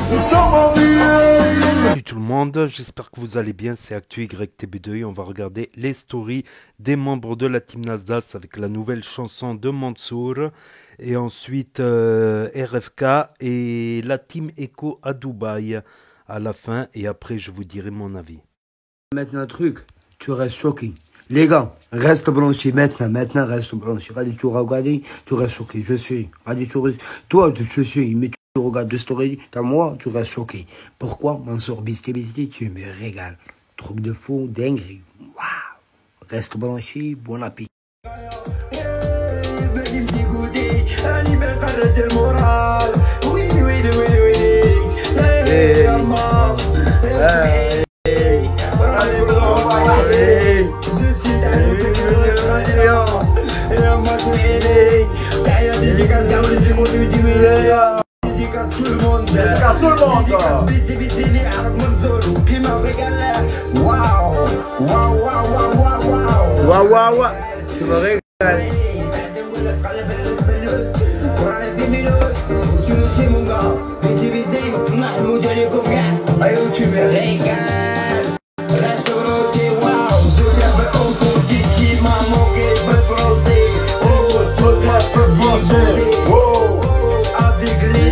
Salut tout le monde, j'espère que vous allez bien, c'est Actu YTB2 et on va regarder les stories des membres de la team Nasdaq avec la nouvelle chanson de Mansour et ensuite RFK et la team Echo à Dubaï à la fin et après je vous dirai mon avis. Maintenant un truc, tu restes choqué. Les gars, reste branché maintenant reste branché. Allez, tu regardes, tu restes choqué, je suis. Allez, toi, tu suis, mais tu regardes des stories, t'as moi, tu restes choqué. Pourquoi, Mansour Bisti, tu me régales. Truc de fou, dinguerie. Waouh. Reste branché, bon appétit. Tout le monde, waouh, tu me régales. Tu le sais mon gars, Mahmoud tu me régales. Reste bloqué, waouh, qui m'a manqué, peut planter. Oh, peut planter. Oh, avec les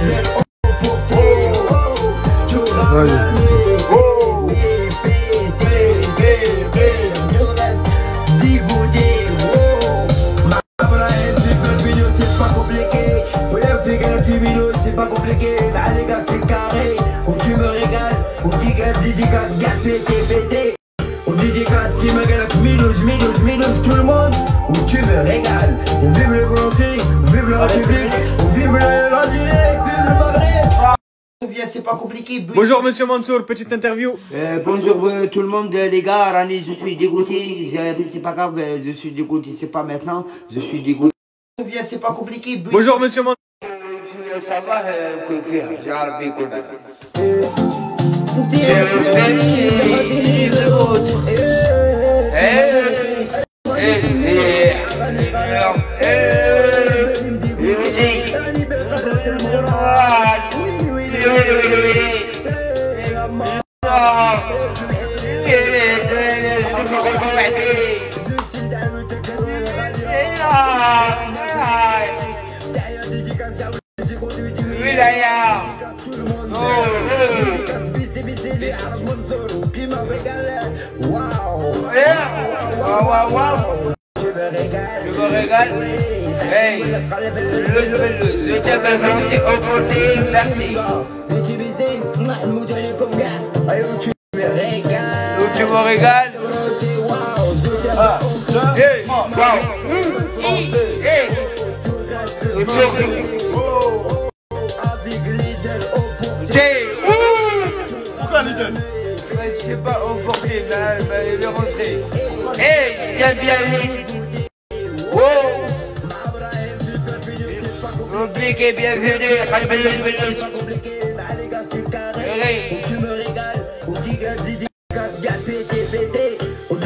c'est pas compliqué, là les gars c'est carré. Où tu me régales, où tu gâtes dédicace, gâte pété. Où dédicace qui me régale, Milos, tout le monde. Où tu me régales, où vive le Français, où vive la République, où vive l'Algérie, vive le Maghreb. C'est pas compliqué. Bonjour monsieur Mansour, petite interview. Bonjour tout le monde, les gars. Rani, je suis dégoûté. C'est pas grave, je suis dégoûté. C'est pas maintenant, je suis dégoûté. C'est pas compliqué. Bonjour monsieur Mansour. Ça va, كل فيها عربي كلها. Waouh. Tu me régales. Hey, je t'appelle français, enchanté, merci. Tu me régales. Ah, hey, waouh. Hey, Pourquoi Lidl? Je sais pas, emporté, il est rentré. Hey, bien allé. Oh, compliqué, bienvenue. Tu me régales, je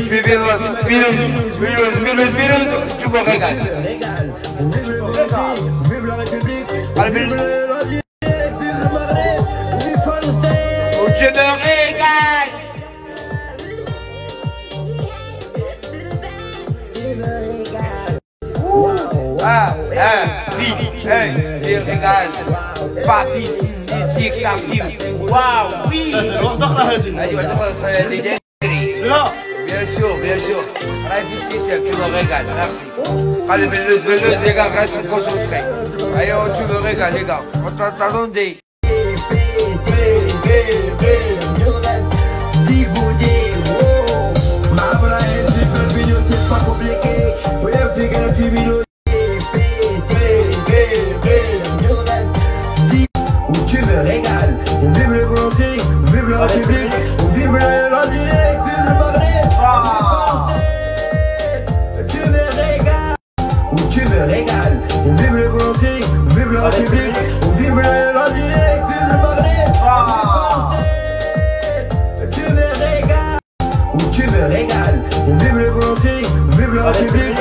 suis bien, tu me régales. Vive la République, vive l'Algérie, vive le Maghreb, vive Palestine. Tu me régales. Tu régales. Papi, waouh, oui. Bien sûr. Tu me régales, merci. Allez, les gars, reste concentrés. Allez, tu me régales, les gars. Attendez. C'est pas compliqué. Où tu me régales. Vive le Français, vive la République, vive l'Algérie, vive le Maghreb. Tu me régales. Où tu me régales. Vive le Français, vive la République, vive l'Algérie, vive le Maghreb. Tu me régales. Où tu me régales. Vive le Français, vive la République.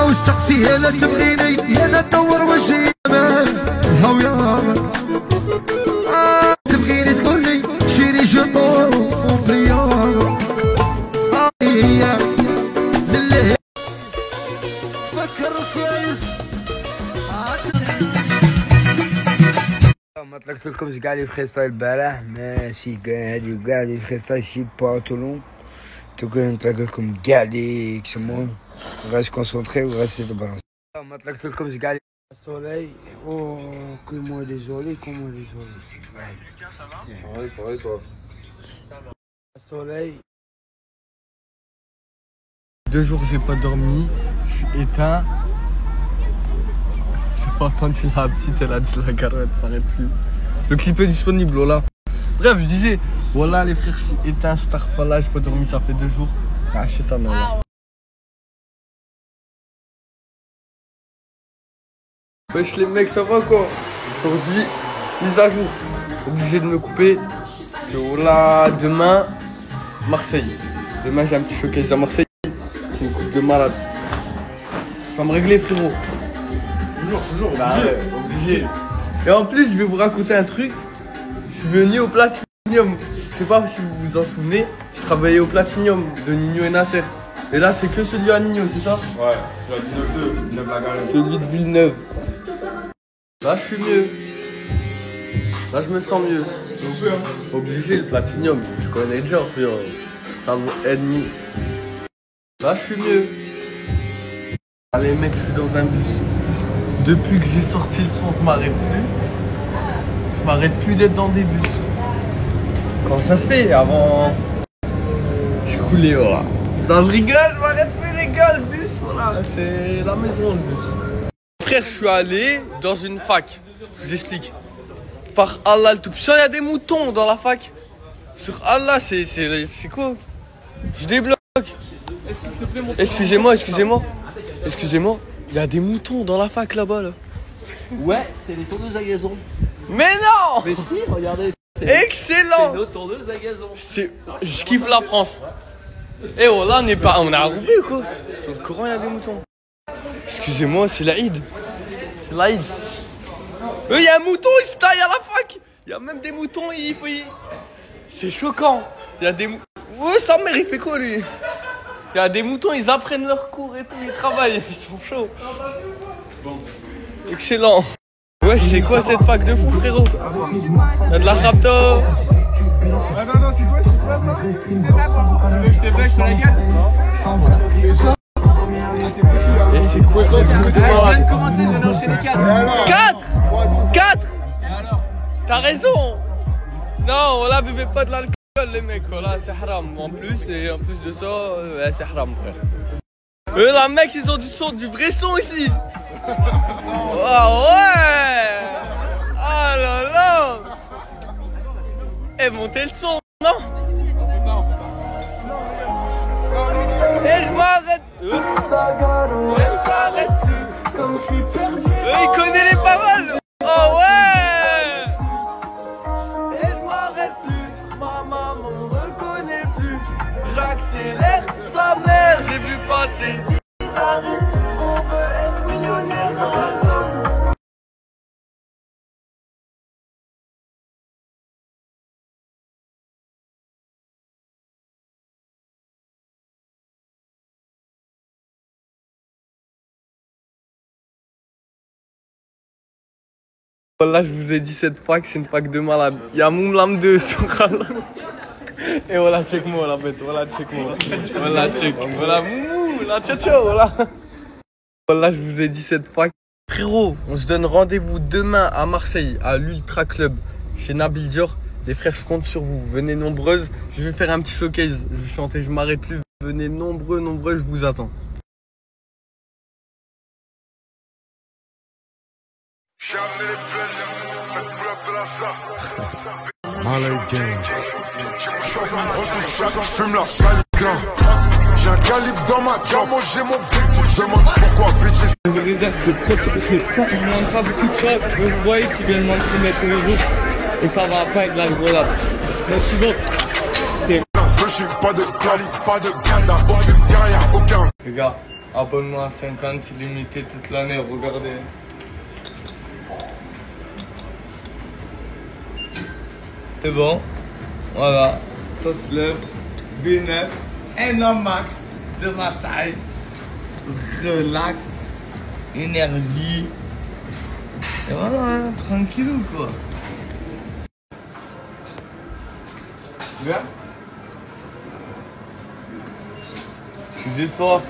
والشخصية لا تبغيني يا ندور وجهي هاو يا ما طلقت لكمش كاع لي فريستايل البارح ماشي كاع هادي كاع لي فريستايل شي باتولون دوك نطلق لكم كاع لي كسمو غاش كونسونطري وغاش تبالونس ما طلقت لكمش كاع لي soleil oh comment désolé ouais toi soleil 2 jours j'ai pas dormi, je suis éteint. J'ai pas entendu la petite, elle a dit la garouette s'arrête plus. Le clip est disponible, voilà. Bref, je disais, voilà les frères, je suis éteint, Starfala, j'ai pas dormi, ça fait 2 jours. Ah, je suis éteint, là. Wesh les mecs, ça va quoi? Aujourd'hui, mise à jour. Obligé de me couper. Que voilà, demain, Marseille. Demain j'ai un petit showcase à Marseille. C'est une coupe de malade. Tu vas me régler frérot. Toujours, bah ouais, obligé. Et en plus je vais vous raconter un truc. Je suis venu au Platinium. Je sais pas si vous vous en souvenez. Je travaillais au Platinium de Nino et Nasser. Et là c'est que celui à Nino, c'est ça? Ouais, c'est la 19-2, Villeneuve-la-Garenne. Celui de Villeneuve. Là je suis mieux. Là je me sens mieux. Obligé le Platinium, je connais déjà frérot. Ça vaut ennemi. Là je suis mieux. Allez mec, je suis dans un bus. Depuis que j'ai sorti le son, je m'arrête plus. Je m'arrête plus d'être dans des bus. Quand ça se fait, avant je coulais voilà. Non je rigole, je m'arrête plus les gars, le bus voilà, c'est la maison le bus. Frère, je suis allé dans une fac. Je vous explique. Par Allah le Tout-Puissant, il y a des moutons dans la fac. Sur Allah, c'est quoi? Je débloque. Excusez-moi. Il y a des moutons dans la fac là-bas là. Ouais, c'est les tondeuses à gazon. Mais non! Mais si, regardez. Excellent! C'est nos tondeuses à gazon. Je kiffe la France. Et oh là, on est à Roubaix ou quoi? Sur le Coran, il y a des moutons. Excusez-moi, c'est l'Aïd. C'est l'Aïd. Il y a un mouton, il se taille à la fac. Il y a même des moutons, c'est choquant. Il y a des moutons. Ouais, sa mère, il fait quoi lui? Il y a des moutons, ils apprennent leur cours et tout, ils travaillent, ils sont chauds. Bon. Excellent. Ouais, c'est quoi cette fac de fou, frérot? Il y a de la rapto. Attends, c'est quoi ce qui se passe là? Tu veux que je te bêche sur la gueule? Et c'est quoi ce truc de Je viens malade? de commencer, je viens d'enchaîner 4. 4. T'as raison. Non, on la buvait pas de l'alcool les mecs, voilà, c'est haram. En plus de ça, c'est haram frère. La mec, ils ont du vrai son ici. Ah ouais. Ah là là. Et montez le son, non? Et je m'arrête. Elle s'arrête plus, comme je suis perdu. Il connaît les paroles. Oh ouais. Et je m'arrête plus, ma maman me reconnaît plus. J'accélère sa mère, j'ai vu passer 10 années. On veut être millionnaire dans la zone. Là, je vous ai dit, cette fac, c'est une fac de malade. Il y a Moumlam 2 sur Allah. Et voilà, check-moi la bête. Voilà, check-moi. Voilà, check. Voilà, moumou. La tcha-tcha, voilà. Là, je vous ai dit, cette fac. Frérot, on se donne rendez-vous demain à Marseille, à l'Ultra Club, chez Nabil Dior. Les frères, je compte sur vous. Venez nombreuses. Je vais faire un petit showcase. Je vais chanter, je m'arrête plus. Venez nombreux, je vous attends. Fume la saliga. J'ai un calibre dans ma gamme, j'ai mon but. Je demande pourquoi bitches. Une réserve de protection. On manquera beaucoup de choses. Vous voyez qu'ils viennent m'entraîner tous les jours. Et ça va pas être la grenade. La suivante. Je suis pas de calibre, pas de ganda. Aucune carrière, aucun. Les gars, abonne-moi à 50 illimité toute l'année, regardez. C'est bon, voilà, ça se lève, B9, un an max de massage, relax, énergie, et voilà, hein, tranquillou quoi. Viens. J'ai soif.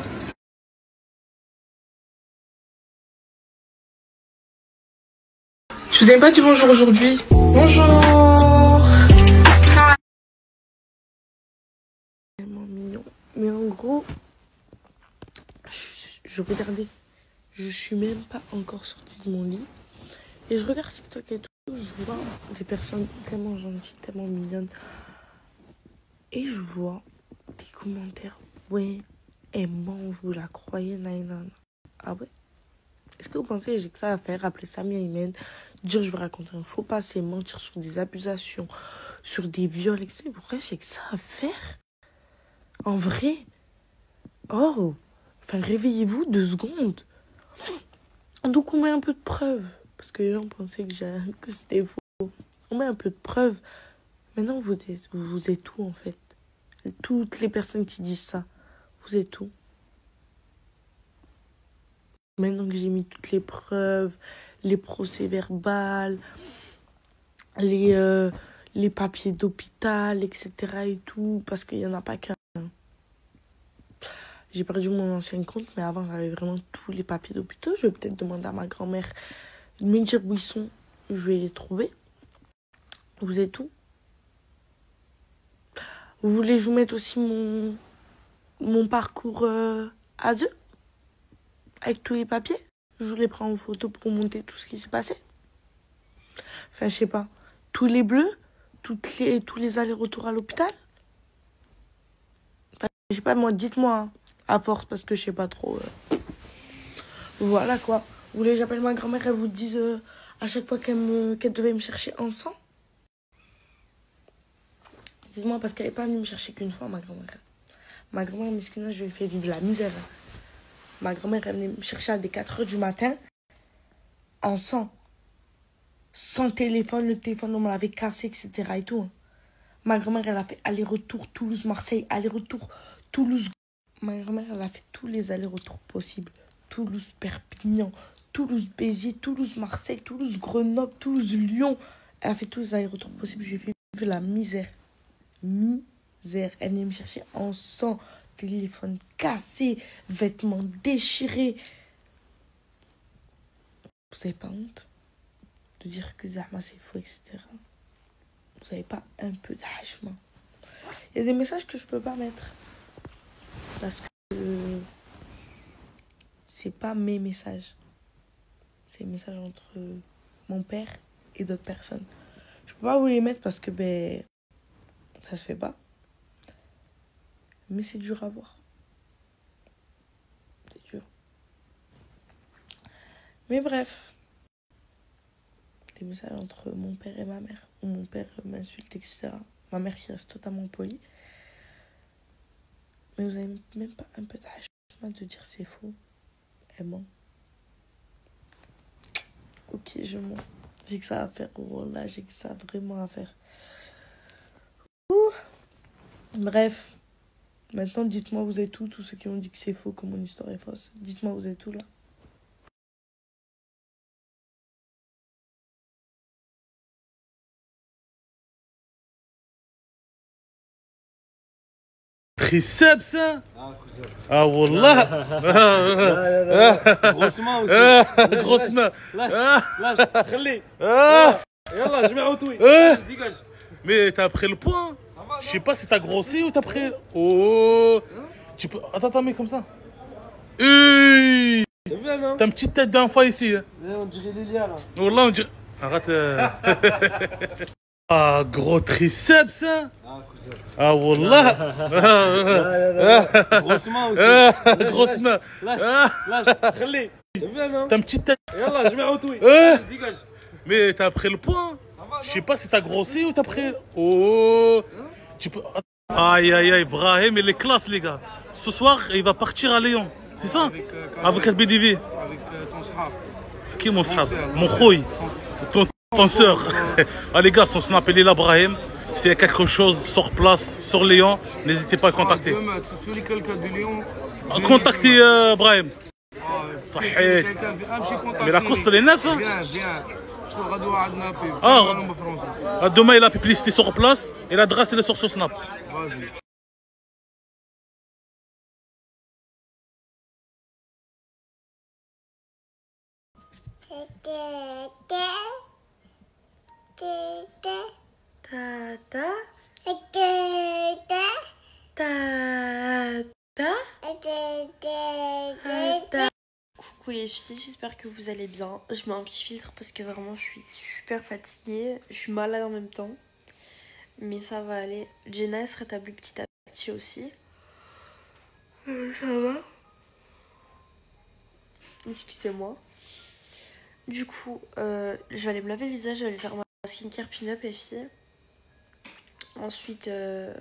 Je vous ai pas dit bonjour aujourd'hui. Bonjour. Tellement mignon. Mais en gros, je regardais. Je suis même pas encore sortie de mon lit. Et je regarde TikTok et tout. Je vois des personnes tellement gentilles, tellement mignonnes. Et je vois des commentaires. Ouais, elle ment, vous la croyez, naïnan. Ah ouais? Est-ce que vous pensez que j'ai que ça à faire? Appeler Samia Imen, dire je vais raconter un faux passé, mentir sur des accusations, sur des viols, etc. Pourquoi j'ai que ça à faire? En vrai? Oh, enfin réveillez-vous 2 secondes. Donc on met un peu de preuves. Parce que les gens pensaient que c'était faux. On met un peu de preuves. Maintenant vous êtes où en fait? Toutes les personnes qui disent ça, vous êtes où? Maintenant que j'ai mis toutes les preuves, les procès-verbaux, les papiers d'hôpital, etc. et tout, parce qu'il n'y en a pas qu'un. J'ai perdu mon ancien compte, mais avant, j'avais vraiment tous les papiers d'hôpital. Je vais peut-être demander à ma grand-mère de me dire où ils sont. Je vais les trouver. Vous êtes où? Vous voulez que je vous mette aussi mon parcours ASE? Avec tous les papiers? Je vous les prends en photo pour monter tout ce qui s'est passé. Enfin, je sais pas. Tous les bleus? Tous les allers-retours à l'hôpital? Enfin, je sais pas, moi, dites-moi. Hein, à force, parce que je sais pas trop. Voilà, quoi. Vous voulez que j'appelle ma grand-mère, elle vous dise à chaque fois qu'elle devait me chercher en sang? Dites-moi, parce qu'elle n'est pas venue me chercher qu'une fois, ma grand-mère. Ma grand-mère, Miskina, je lui ai fait vivre la misère. Ma grand-mère, elle venait me chercher à des 4 h du matin, en sang. Sans téléphone, le téléphone, on me l'avait cassé, etc. et tout. Hein. Ma grand-mère, elle a fait aller-retour Toulouse-Marseille, aller-retour Toulouse. Ma grand-mère, elle a fait tous les allers-retours possibles. Toulouse-Perpignan, Toulouse-Béziers, Toulouse-Marseille, Toulouse-Grenoble, Toulouse-Lyon. Elle a fait tous les allers-retours possibles. Je lui ai fait vivre la misère. Misère. Elle venait me chercher en sang. Téléphone cassé, vêtements déchirés. Vous n'avez pas honte de dire que Zahma c'est faux, etc. Vous n'avez pas un peu d'hachement. Il y a des messages que je peux pas mettre. Parce que c'est pas mes messages. C'est les messages entre mon père et d'autres personnes. Je peux pas vous les mettre parce que ça se fait pas. Mais c'est dur à voir. C'est dur. Mais bref. Des messages entre mon père et ma mère. Où mon père m'insulte, etc. Ma mère qui reste totalement polie. Mais vous avez même pas un peu d'hachement de dire c'est faux. Elle ment. Ok, je mens. J'ai que ça à faire. Voilà, j'ai que ça vraiment à faire. Ouh. Bref. Maintenant, dites-moi, vous êtes où, tous ceux qui ont dit que c'est faux, que mon histoire est fausse. Dites-moi, vous êtes où, là? Triceps, hein? Ah, wallah! Grosse main aussi. Grosse main! Lâche, خلي. يلا جميع وطوي. Dégage. Mais t'as pris le poids? Je sais pas si t'as grossi ou t'as pris... Oh! Tu peux... Attends, mais comme ça. Hey! C'est bien, non? T'as une petite tête d'enfant ici. Hein? On dirait Lilia, là. Wallah, on dirait... Arrête. Ah, gros triceps, hein? Ah, wallah! Grosse main aussi. Grosse main. Lâche, خلي. C'est bien, non? T'as une petite tête... يلا جميع وطوي. Dégage. Mais t'as pris le poids? Je sais pas si t'as grossi ou t'as pris... Oh! Tu peux... Aïe, aïe, aïe, Brahim, il est classe, les gars. Ce soir, il va partir à Lyon. C'est ça? Avec SBDV. Avec ton sahab. Qui est mon sahab? Mon khoy. Ton sœur. Ah, les gars, son snap, il est là, Brahim. S'il y a quelque chose sur place, sur Lyon, n'hésitez pas à contacter. Demain, tous les quelqu'un de Lyon. Contactez Brahim. صحيح. Mais la course, elle est neuve, hein? Viens. Demain, il a publicité sur place et l'adresse, elle est sur Snap. Vas-y. Coucou les filles, j'espère que vous allez bien. Je mets un petit filtre parce que vraiment je suis super fatiguée. Je suis malade en même temps. Mais ça va aller. Jenna elle se rétablit petit à petit aussi. Ça va. Excusez-moi. Du coup, je vais aller me laver le visage, je vais aller faire ma skincare pin-up les filles. Ensuite, je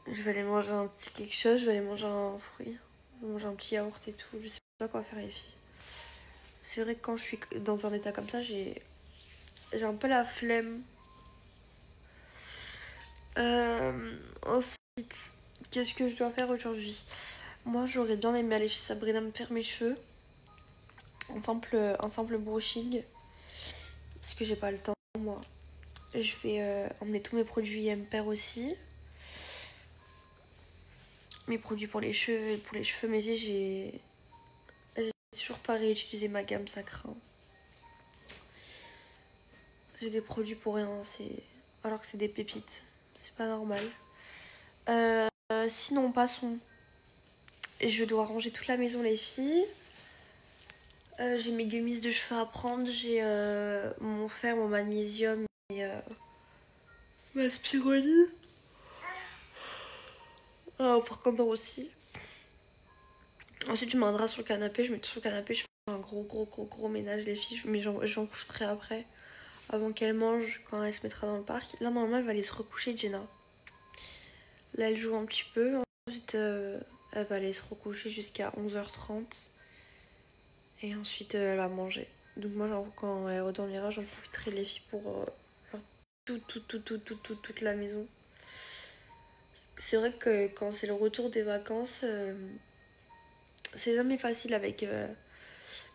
vais aller manger un petit quelque chose, je vais aller manger un fruit. Je vais manger un petit yaourt et tout, je sais pas quoi faire les filles. C'est vrai que quand je suis dans un état comme ça, j'ai un peu la flemme. Ensuite, qu'est-ce que je dois faire aujourd'hui? Moi, j'aurais bien aimé aller chez Sabrina me faire mes cheveux. Un simple brushing. Parce que j'ai pas le temps, moi. Je vais emmener tous mes produits MPR aussi. Mes produits pour les cheveux. Pour les cheveux, mes filles, j'ai toujours pas réutilisé ma gamme, ça craint. J'ai des produits pour rien, alors que c'est des pépites. C'est pas normal. Sinon, passons. Je dois ranger toute la maison, les filles. J'ai mes gummies de cheveux à prendre. J'ai mon fer, mon magnésium et ma spiruline. Pour Condor aussi. Ensuite, je mets un drap sur le canapé. Je mets tout sur le canapé. Je fais un gros ménage, les filles. Mais j'en profiterai après. Avant qu'elle mange, quand elle se mettra dans le parc. Là, normalement, elle va aller se recoucher, Jenna. Là, elle joue un petit peu. Ensuite, elle va aller se recoucher jusqu'à 11h30. Et ensuite, elle va manger. Donc moi, genre, quand elle redormira, j'en profiterai les filles pour faire toute la maison. C'est vrai que quand c'est le retour des vacances, c'est jamais facile avec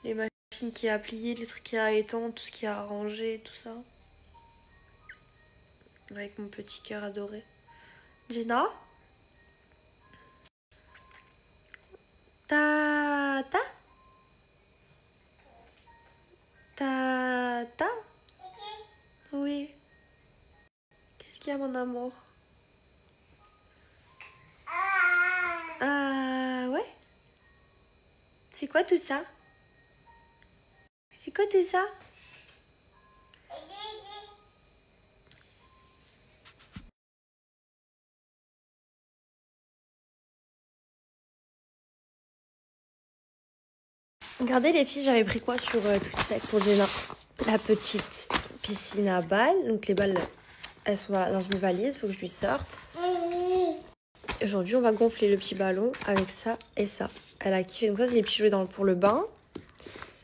les machines qui a plié, les trucs qui a étendre, tout ce qui a arrangé, tout ça. Avec mon petit cœur adoré. Jenna? Tata? Tata? Oui. Qu'est-ce qu'il y a, mon amour? Ouais. C'est quoi tout ça? C'est quoi tout ça? Regardez les filles, j'avais pris quoi sur tout sec pour Jenna? La petite piscine à balles. Donc les balles, elles sont dans une valise, il faut que je lui sorte. Aujourd'hui, on va gonfler le petit ballon avec ça et ça. Elle a kiffé. Donc ça, c'est les petits jouets pour le bain.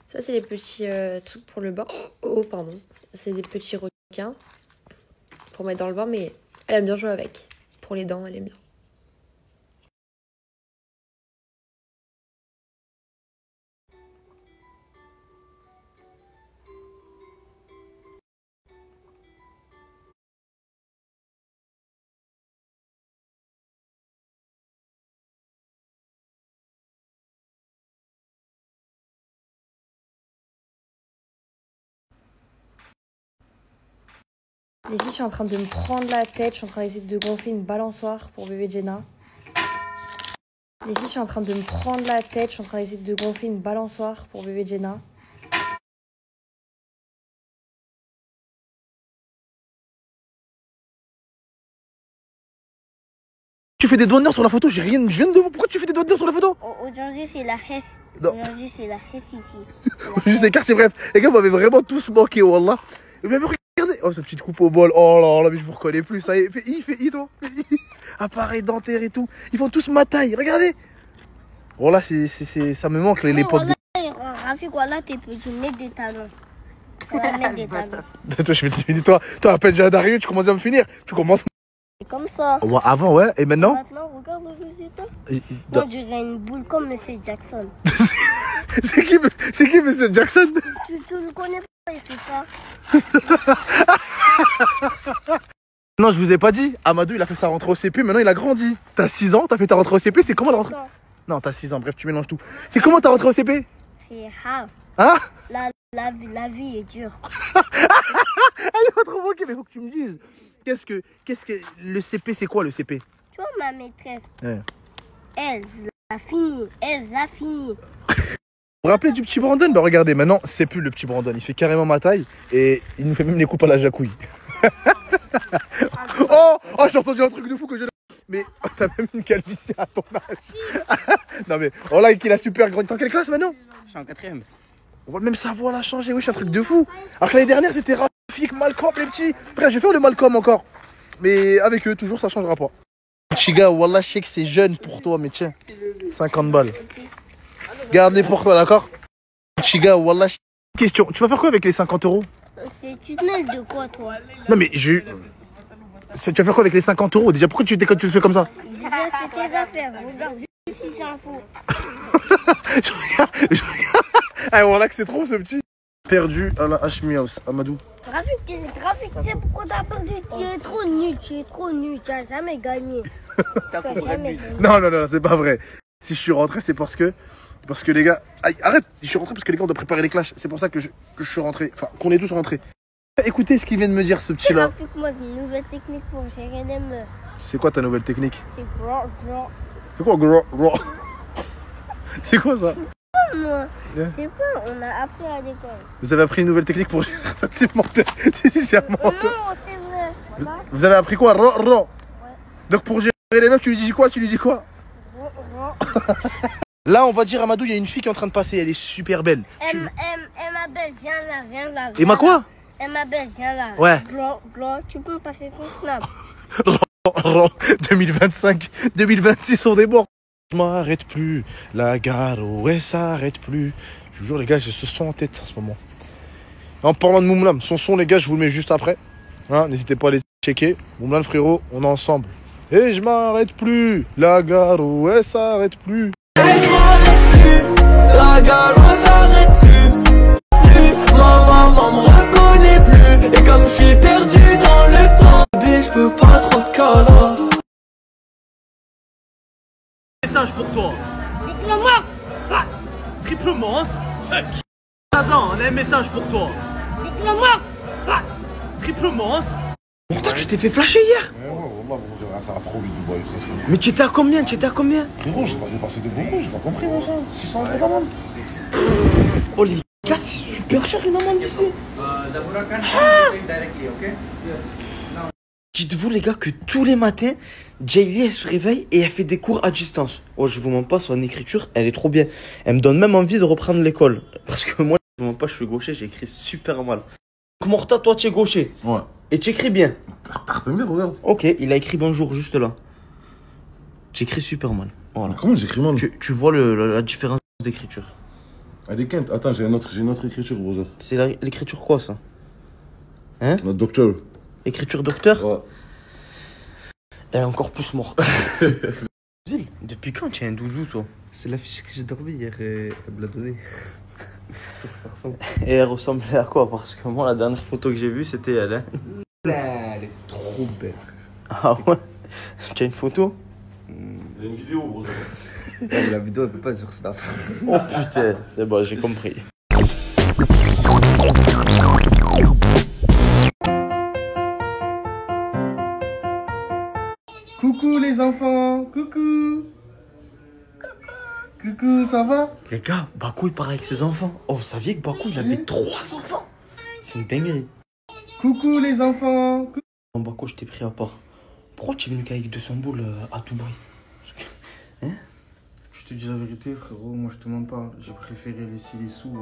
Ça, c'est les petits trucs pour le bain. Oh, pardon. C'est des petits requins pour mettre dans le bain, mais elle aime bien jouer avec. Pour les dents, elle aime bien. Les filles, je suis en train de me prendre la tête. Je suis en train d'essayer de gonfler une balançoire pour bébé Jenna. Les filles, je suis en train de me prendre la tête. Je suis en train d'essayer de gonfler une balançoire pour bébé Jenna. Tu fais des doigts de sur la photo, j'ai rien. Je viens de voir. Pourquoi tu fais des doigts de sur la photo? Aujourd'hui, c'est la hesse. Aujourd'hui, c'est la hesse ici. Juste les quartiers, bref. Les gars m'avaient vraiment tous manqué, wallah. Mais regardez. Oh, cette petite coupe au bol. Oh là là, mais je vous reconnais plus. Ça y est, fais I, toi. Appareil dentaire et tout. Ils font tous ma taille, regardez. Voilà, ça me manque les potes. Rafik, voilà tes petits, mets des talons. On va mettre des talons. Toi, je vais te finir. Toi, à peine j'ai d'arriver, tu commences à me finir. Tu commences. C'est comme ça. Ouais, avant, ouais. Et maintenant? Maintenant, regarde le résultat. On dirait une boule comme Monsieur Jackson. C'est qui Monsieur Jackson? Tu le connais pas? il fait ça. Non, je vous ai pas dit. Amadou, il a fait sa rentrée au CP, maintenant il a grandi. T'as 6 ans, t'as fait ta rentrée au CP, c'est comment la rentrée? Non, t'as 6 ans, bref, tu mélanges tout. C'est comment ta rentrée au CP? C'est hard. Hein? La vie est dure. Ah, il va trop manquer, mais faut que tu me dises. Qu'est-ce que le CP, c'est quoi le CP? Tu vois ma maîtresse, Ouais. elle l'a fini. Vous vous rappelez du petit Brandon? Bah regardez, maintenant, c'est plus le petit Brandon. Il fait carrément ma taille et il nous fait même les coupes à la jacouille. Oh, j'ai entendu un truc de fou que j'ai... Mais t'as même une calvitie à ton âge. Non mais, oh là, qu'il a super grand. T'es en quelle classe maintenant? Je suis en 4ème. On voit même sa voix, elle a changé. Oui, c'est un truc de fou. Alors que l'année dernière, c'était Rafik, Malcolm, les petits. Bref, je vais faire le Malcolm encore. Mais avec eux, toujours, ça changera pas. Chiga, wallah, je sais que c'est jeune pour toi, mais tiens, 50 balles. Gardez pour toi, d'accord? Chiga, wallah, question. Tu vas faire quoi avec les 50 euros? Tu te mêles de quoi, toi? Non, mais tu vas faire quoi avec les 50 euros? Déjà, pourquoi tu le fais comme ça? Déjà, c'est tes affaires. Regarde juste si c'est un faux. Je regarde. Ah, voilà que c'est trop, ce petit. Perdu à la Hashmi House, Amadou. Graphique, tu sais pourquoi t'as perdu? Tu es trop nul, tu n'as jamais gagné. Non, c'est pas vrai. Si je suis rentré, c'est parce que les gars... Aïe, arrête. Je suis rentré parce que les gars, on doit préparer les clashs. C'est pour ça que je suis rentré. Enfin, qu'on est tous rentrés. Écoutez ce qu'il vient de me dire, ce petit-là. Explique-moi une nouvelle technique pour gérer les meufs. C'est quoi ta nouvelle technique? C'est gros. C'est quoi gros? C'est quoi ça? Moi, c'est pas, on a appris à l'école. Vous avez appris une nouvelle technique pour gérer ça? C'est menteur. C'est sincèrement. Non, c'est vrai. Vous avez appris quoi? Ouais. Donc pour gérer les meufs, tu lui dis quoi? Là, on va dire, Amadou, il y a une fille qui est en train de passer, elle est super belle. Emma Belle, viens là. Emma quoi? Emma Belle, viens là. Ouais. Glo, tu peux me passer ton snap. 2025, 2026, on est mort. Je m'arrête plus, la gare, ouais, ça arrête plus. Je vous jure, les gars, j'ai ce son en tête en ce moment. En parlant de Moumlam, son son, les gars, je vous le mets juste après. Hein, n'hésitez pas à les checker. Moumlam, frérot, on est ensemble. Et je m'arrête plus, la gare, ouais, ça arrête plus. La gare, ouais, ça arrête plus. Ma maman me reconnaît plus. Et comme je suis perdu dans le temps, je peux pas trop de câlins. Message pour toi. Triple monstre. Triple monstre. Fuck. Attends, on a un message pour toi. Triple monstre. Triple monstre. Pourtant, tu t'es fait flasher hier. Ouais, ça va trop vite, Dubaï. Mais tu étais à combien? Frérot, j'ai passé des bonbons, j'ai pas compris, mon sang. 600 € d'amende. Oh, les gars, c'est super cher une amende ici. Dites-vous, les gars, que tous les matins, Jaylee, elle se réveille et elle fait des cours à distance. Oh, je vous mens pas, son écriture, elle est trop bien. Elle me donne même envie de reprendre l'école. Parce que moi, je vous mens pas, je suis gaucher, j'écris super mal. Morta, toi, tu es gaucher. Ouais. Et tu écris bien. T'as bien, regarde. Ok, il a écrit bonjour juste là. J'écris super mal. Voilà. Comment j'écris mal? Tu vois la différence d'écriture. Attends, j'ai une autre écriture, bonjour. C'est l'écriture quoi, ça? Hein? La docteur. Écriture docteur? Ouais. Elle est encore plus morte. Depuis quand tu es un doudou, toi? C'est la fiche que j'ai dormi hier et elle me l'a donnée. Et elle ressemblait à quoi? Parce que moi, la dernière photo que j'ai vue, c'était elle. Hein. Elle est trop belle. Ah ouais? Tu as une photo? Il y a une vidéo, bonjour. Ouais, la vidéo, elle peut pas être sur Snap. Oh putain, c'est bon, j'ai compris. Coucou les enfants, coucou. Coucou, ça va? Les gars, Bakou il parle avec ses enfants. Oh, vous saviez que Bakou il avait 3 enfants? C'est une dinguerie. Coucou les enfants. Non, Bakou, je t'ai pris à part. Pourquoi tu es venu qu'avec 200 boules à Dubaï? Hein? Je te dis la vérité, frérot, moi je te mens pas. J'ai préféré laisser les sous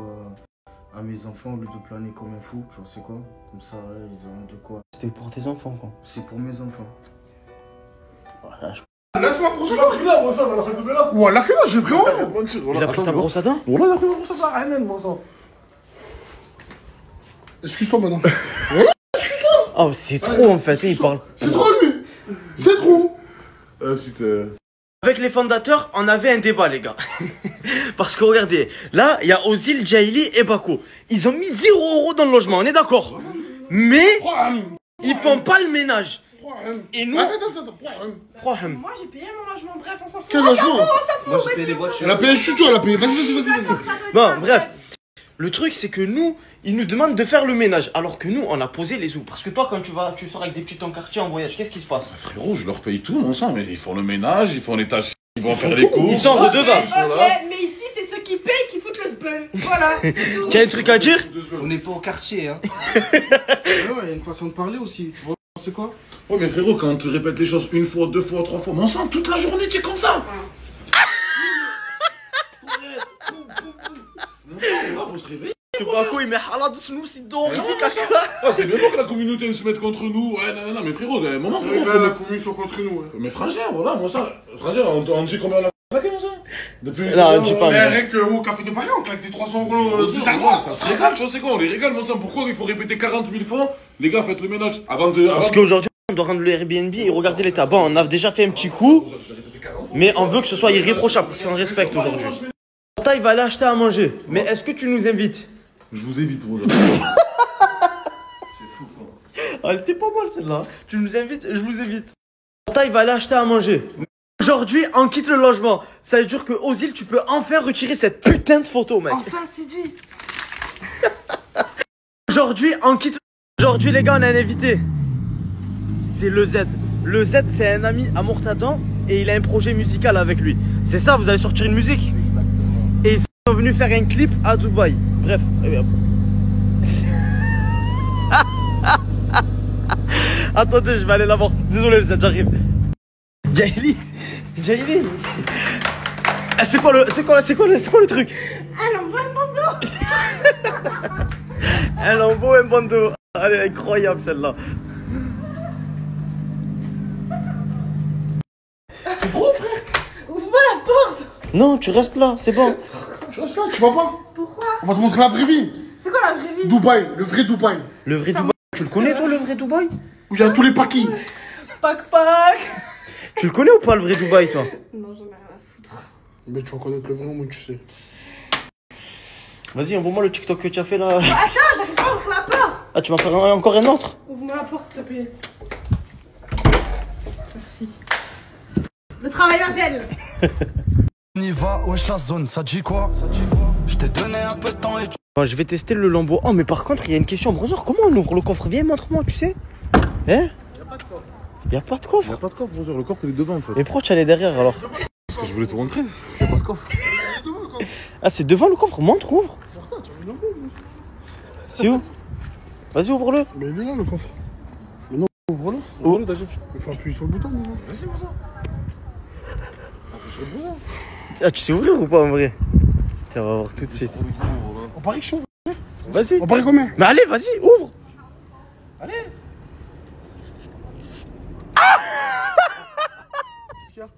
à mes enfants au lieu de planer comme un fou. Genre, c'est quoi? Comme ça, ouais, ils auront de quoi. C'était pour tes enfants, quoi. C'est pour mes enfants. Voilà, Laisse-moi brosse la dents, là, moi ça, dans sa côté là. Voilà, que moi j'ai pris en main. Il a pris ta brosse à dents? Voilà, il a pris ma brosse à dents, rien, moi ça. Excuse-toi maintenant. Oh, c'est trop en fait, il parle. C'est trop lui. C'est trop. Ah putain. Avec les fondateurs, on avait un débat, les gars. Parce que regardez, là, il y a Ozil, Jaili et Bako. Ils ont mis 0 € dans le logement, on est d'accord. Mais ils font pas le ménage. Et nous... Moi j'ai payé mon logement, bref, on s'en fout. Quel logement? On s'en fout. Moi j'ai payé les voitures. Elle a payé le studio, elle a payé. Vas-y. Bon, bref. Le truc, c'est que nous, ils nous demandent de faire le ménage. Alors que nous, on a posé les sous. Parce que toi, quand tu sors avec des petits en quartier en voyage, qu'est-ce qui se passe? Frérot, je leur paye tout, mon sang, mais ils font le ménage, ils font les tâches, ils vont faire les courses. Ils sont redevables. Ok, mais ici, c'est ceux qui payent qui foutent le spell. Voilà, c'est tout. T'as un truc à dire? On n'est pas au quartier, hein. Ouais, il y a une façon de parler aussi, tu vois, c'est quoi? Ouais, mais frérot, quand tu répètes les choses une fois, 2 fois, 3 fois, mon sang, toute la journée, tu es comme ça. Faut se réveiller. Bako, il met halad snou, c'est horrifique à chaque fois. C'est bien que la communauté elle se mette contre nous. Ouais, non, mais frérot, à un moment, la communauté sont contre nous. Ouais. Mais frangin, voilà, moi ça. Frangin, on dit combien on a claqué, moi ça? Depuis. Non, on dit pas. Mais avec au Café de Paris, on claque des 300 € ça se régale, tu vois, c'est quoi? On les régale, moi ça. Pourquoi il faut répéter 40 000 fois? Les gars, faites le ménage avant de. Parce qu'aujourd'hui, on doit rendre le Airbnb et regarder l'état. Bon, on a déjà fait un petit coup, mais on veut que ce soit irréprochable parce qu'on respecte aujourd'hui. Il va aller acheter à manger, mais est-ce que tu nous invites? Je vous évite, moi. Elle était pas mal celle-là. Tu nous invites, je vous évite. Il va aller acheter à manger. Aujourd'hui, on quitte le logement. Ça veut dire que Ozil, tu peux enfin retirer cette putain de photo, mec. Enfin, c'est dit. Aujourd'hui, on quitte. Aujourd'hui, les gars, on a un invité. C'est le Z. Le Z, c'est un ami à Mortadan et il a un projet musical avec lui. C'est ça, vous allez sortir une musique. Exactement. Et ils sont venus faire un clip à Dubaï. Bref. Attendez, je vais aller là-bas. Désolé, le Z, j'arrive. Jaili. C'est quoi le truc? Un lambeau, un bandeau. Un lambeau, un bandeau. Elle est incroyable celle-là. C'est trop, frère. Ouvre-moi la porte. Non, tu restes là, c'est bon. Tu restes là, tu vas pas? Pourquoi? On va te montrer la vraie vie. C'est quoi la vraie vie? Dubaï, le vrai Dubaï. Le vrai Dubaï. Tu le connais toi, le vrai Dubaï? Où il y a tous les paquis. Pac. Tu le connais ou pas, le vrai Dubaï, toi? Non, j'en ai rien à foutre. Mais tu vas connaître le vrai, au moins tu sais. Vas-y, envoie-moi le TikTok que tu as fait là. Attends, j'arrive pas à ouvrir la porte. Ah, tu vas faire encore un autre? Ouvre-moi la porte, s'il te plaît. Merci. Le travail m'appelle. On y va, wesh la zone, ça dit quoi? Je t'ai donné un peu de temps et tu... Bon, je vais tester le lambeau. Oh, mais par contre, il y a une question, brother. Comment on ouvre le coffre? Viens, montre-moi, tu sais. Hein? Y'a pas de coffre. Y'a pas de coffre? Y'a pas de coffre, brother. Le coffre, il est devant, en fait. Mais pourquoi tu allais derrière alors? Parce que je voulais te montrer. Y'a pas de coffre. Ah, c'est devant le coffre? Montre, ouvre. C'est où? Vas-y, ouvre-le. Mais il est là, le coffre. Mais non, ouvre-le. Ouvre-le, t'as dit. Il faut appuyer sur le bouton, non? Vas-y, mon ça. Appuie sur le bouton. Ah, tu sais ouvrir ou pas en vrai? Tiens, on va voir tout de suite. On parie que je suis ouvert. Vas-y. On parie combien? Mais allez, vas-y, ouvre. Allez. Qu'est-ce qu'il y a?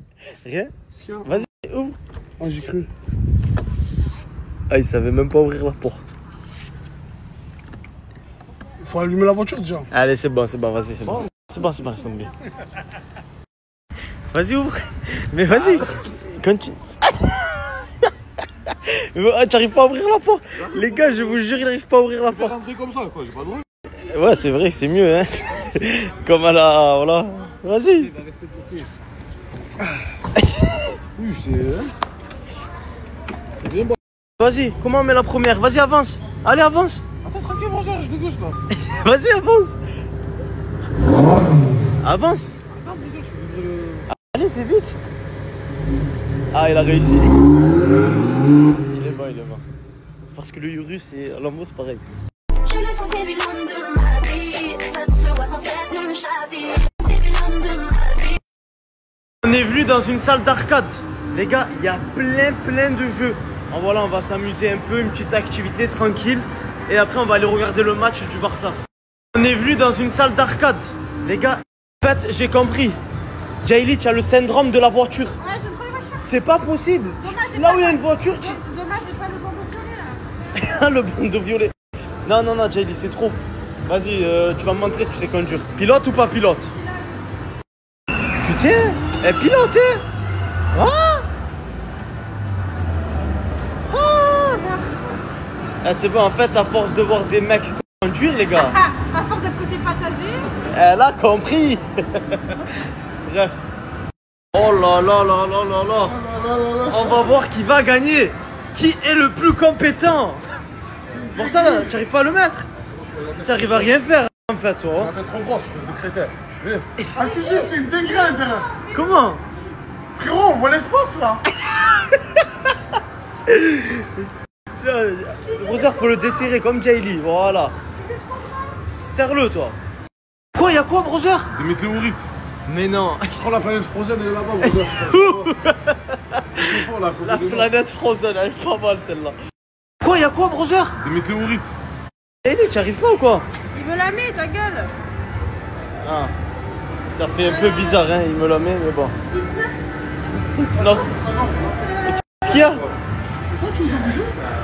Rien. Qu'est-ce qu'il y a? Vas-y, ouvre. Ah, j'ai cru. Ah, il savait même pas ouvrir la porte. Il faut allumer la voiture déjà. Allez, c'est bon, vas-y, c'est bon. C'est bon, laisse tomber. Vas-y, ouvre. Mais vas-y. Continue. Tu arrives pas à ouvrir la porte. Les gars, je vous jure, il arrive pas à ouvrir la porte. Rentrer comme ça, quoi, j'ai pas le droit. Ouais, c'est vrai que c'est mieux, hein. Comme à la... Voilà. Vas-y. Oui, c'est bien bon. Vas-y, comment on met la première? Vas-y, avance. Allez, avance. Attends, tranquille, bonjour, je dégauche là. Vas-y, avance. Avance. Attends, bonjour, je vais ouvrir le... Allez, fais vite. Ah, il a réussi. Il est bon. C'est parce que le Urus et Lambeau, c'est pareil. On est venu dans une salle d'arcade. Les gars, il y a plein de jeux. Alors voilà, on va s'amuser un peu, une petite activité tranquille. Et après, on va aller regarder le match du Barça. On est venu dans une salle d'arcade. Les gars, en fait, j'ai compris. Jaili, tu as le syndrome de la voiture. Ouais, je prends la voiture. C'est pas possible. Dommage, là où il y a une voiture, tu... Dommage, j'ai pas le bandeau violet là. Le bandeau violet. Non, Jaili, c'est trop. Vas-y, tu vas me montrer si tu sais conduire. Pilote ou pas pilote? Putain, pilote, hein. Ah, c'est bon, en fait, à force de voir des mecs conduire, les gars. À force d'être côté passager. Elle a compris. Bref. Oh là là là là là là. On va voir qui va gagner. Qui est le plus compétent. Mortal, tu arrives pas à le mettre. Tu arrives à rien faire, en fait, toi. T'es trop grosse, espèce de crétin. Ah si, c'est une dinguerie à l'intérieur. Comment? Frérot, on voit l'espace là. Brother, faut le desserrer comme Jaylee, voilà. Serre-le, toi. Quoi, y'a quoi, brother? Des météorites. Mais non. Je prends la planète Frozen, elle est là-bas, brother. La planète Frozen, elle est pas mal, celle-là. Quoi, y'a quoi, brother? Des météorites. Jaylee, tu arrives pas ou quoi? Il me la met, ta gueule. Ah. Ça fait un peu bizarre, hein, il me la met, mais bon. It's not. Qu'est-ce qu'il y a? Toi, tu me fais bouger?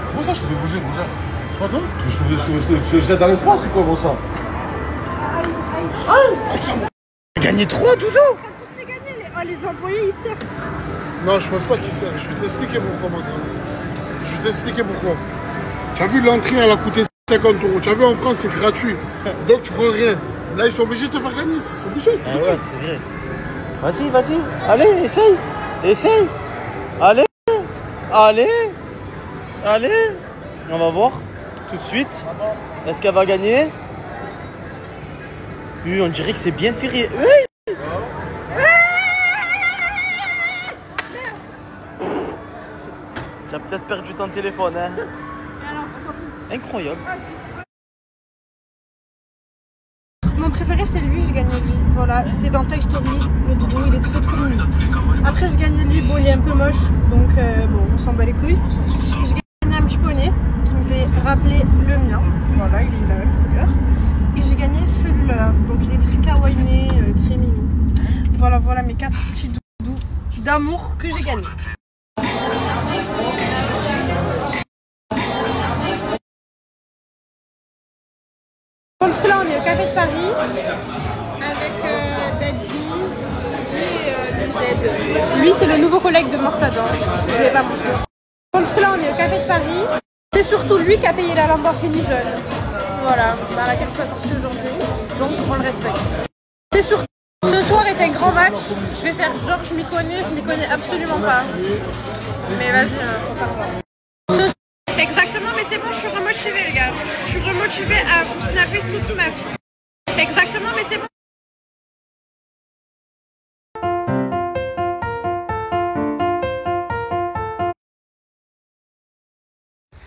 Comment ça, je te fais bouger, brother? C'est pas toi? Tu jettes dans l'espace ou quoi, bon sang? Gagné 3, Doudou? Les employés, ils servent. Non, je pense pas qu'ils servent. Je vais t'expliquer pourquoi maintenant. Je vais t'expliquer pourquoi. Tu as vu, l'entrée, elle a coûté 50 €. Tu as vu, en France, c'est gratuit. Donc, tu prends rien. Là, ils sont obligés de te faire gagner. Ils sont obligés. Ah ouais, c'est vrai. Vas-y, vas-y. Allez, essaye. Essaye. Allez. Allez. Allez. On va voir tout de suite. Est-ce qu'elle va gagner? Oui, on dirait que c'est bien serré. Oui. Tu as peut-être perdu ton téléphone, hein. Incroyable. Mon préféré c'est lui, j'ai gagné lui. Voilà, c'est dans Toy Story, le doudou, il est trop mignon. Après j'ai gagné lui, bon il est un peu moche, donc bon on s'en bat les couilles. J'ai gagné un petit poney qui me fait rappeler le mien, voilà, il est de la même couleur. Et j'ai gagné celui-là, donc il est très kawaiiné, très mimi. Voilà, voilà mes 4 petits doudous d'amour que j'ai gagnés. Parce que là on est au Café de Paris avec Dadji et lui c'est le nouveau collègue de Mortadin. Je vais pas montrer. Parce que là on est au Café de Paris. C'est surtout lui qui a payé la Lamborghini jaune. Voilà, à laquelle je suis sortie aujourd'hui. Donc on le respecte. C'est surtout ce soir est un grand match. Je vais faire genre je m'y connais absolument pas. Mais vas-y, faut faire voir. Exactement, mais c'est bon, je suis remotivée les gars. Je suis remotivée à vous snapper toute ma vie. Exactement, mais c'est bon.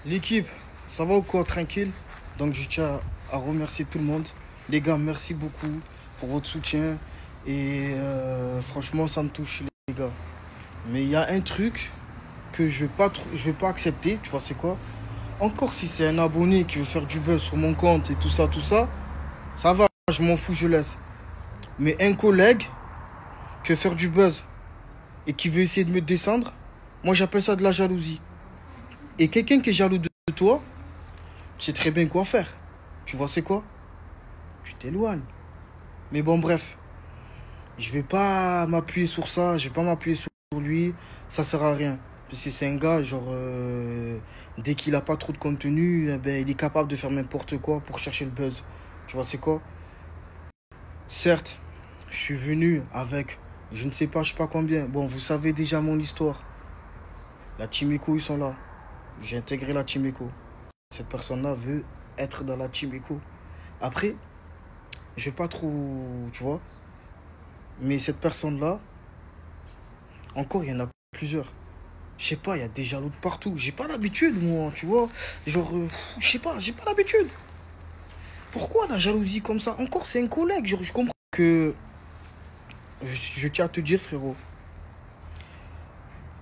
L'équipe, ça va ou quoi? Tranquille? Donc je tiens à remercier tout le monde. Les gars, merci beaucoup pour votre soutien. Et franchement, ça me touche les gars. Mais il y a un truc que je vais pas accepter. Tu vois c'est quoi? Encore si c'est un abonné qui veut faire du buzz sur mon compte et tout ça, ça va, je m'en fous, je laisse. Mais un collègue qui veut faire du buzz et qui veut essayer de me descendre, moi j'appelle ça de la jalousie. Et quelqu'un qui est jaloux de toi, tu sais très bien quoi faire. Tu vois c'est quoi? Tu t'éloignes. Mais bon bref, je vais pas m'appuyer sur ça, je vais pas m'appuyer sur lui, ça sert à rien. Parce que c'est un gars, genre, dès qu'il a pas trop de contenu, eh ben, il est capable de faire n'importe quoi pour chercher le buzz. Tu vois c'est quoi? Certes, je suis venu avec, je ne sais pas combien. Bon, vous savez déjà mon histoire. La Team Eco, ils sont là. J'ai intégré la Team Eco. Cette personne-là veut être dans la Team Eco. Après, je vais pas trop, tu vois. Mais cette personne-là, encore, il y en a plusieurs. Je sais pas, il y a des jaloux de partout. J'ai pas l'habitude, moi, tu vois. Genre, je sais pas, j'ai pas l'habitude. Pourquoi la jalousie comme ça? Encore, c'est un collègue. Genre, je comprends que... Je tiens à te dire, frérot.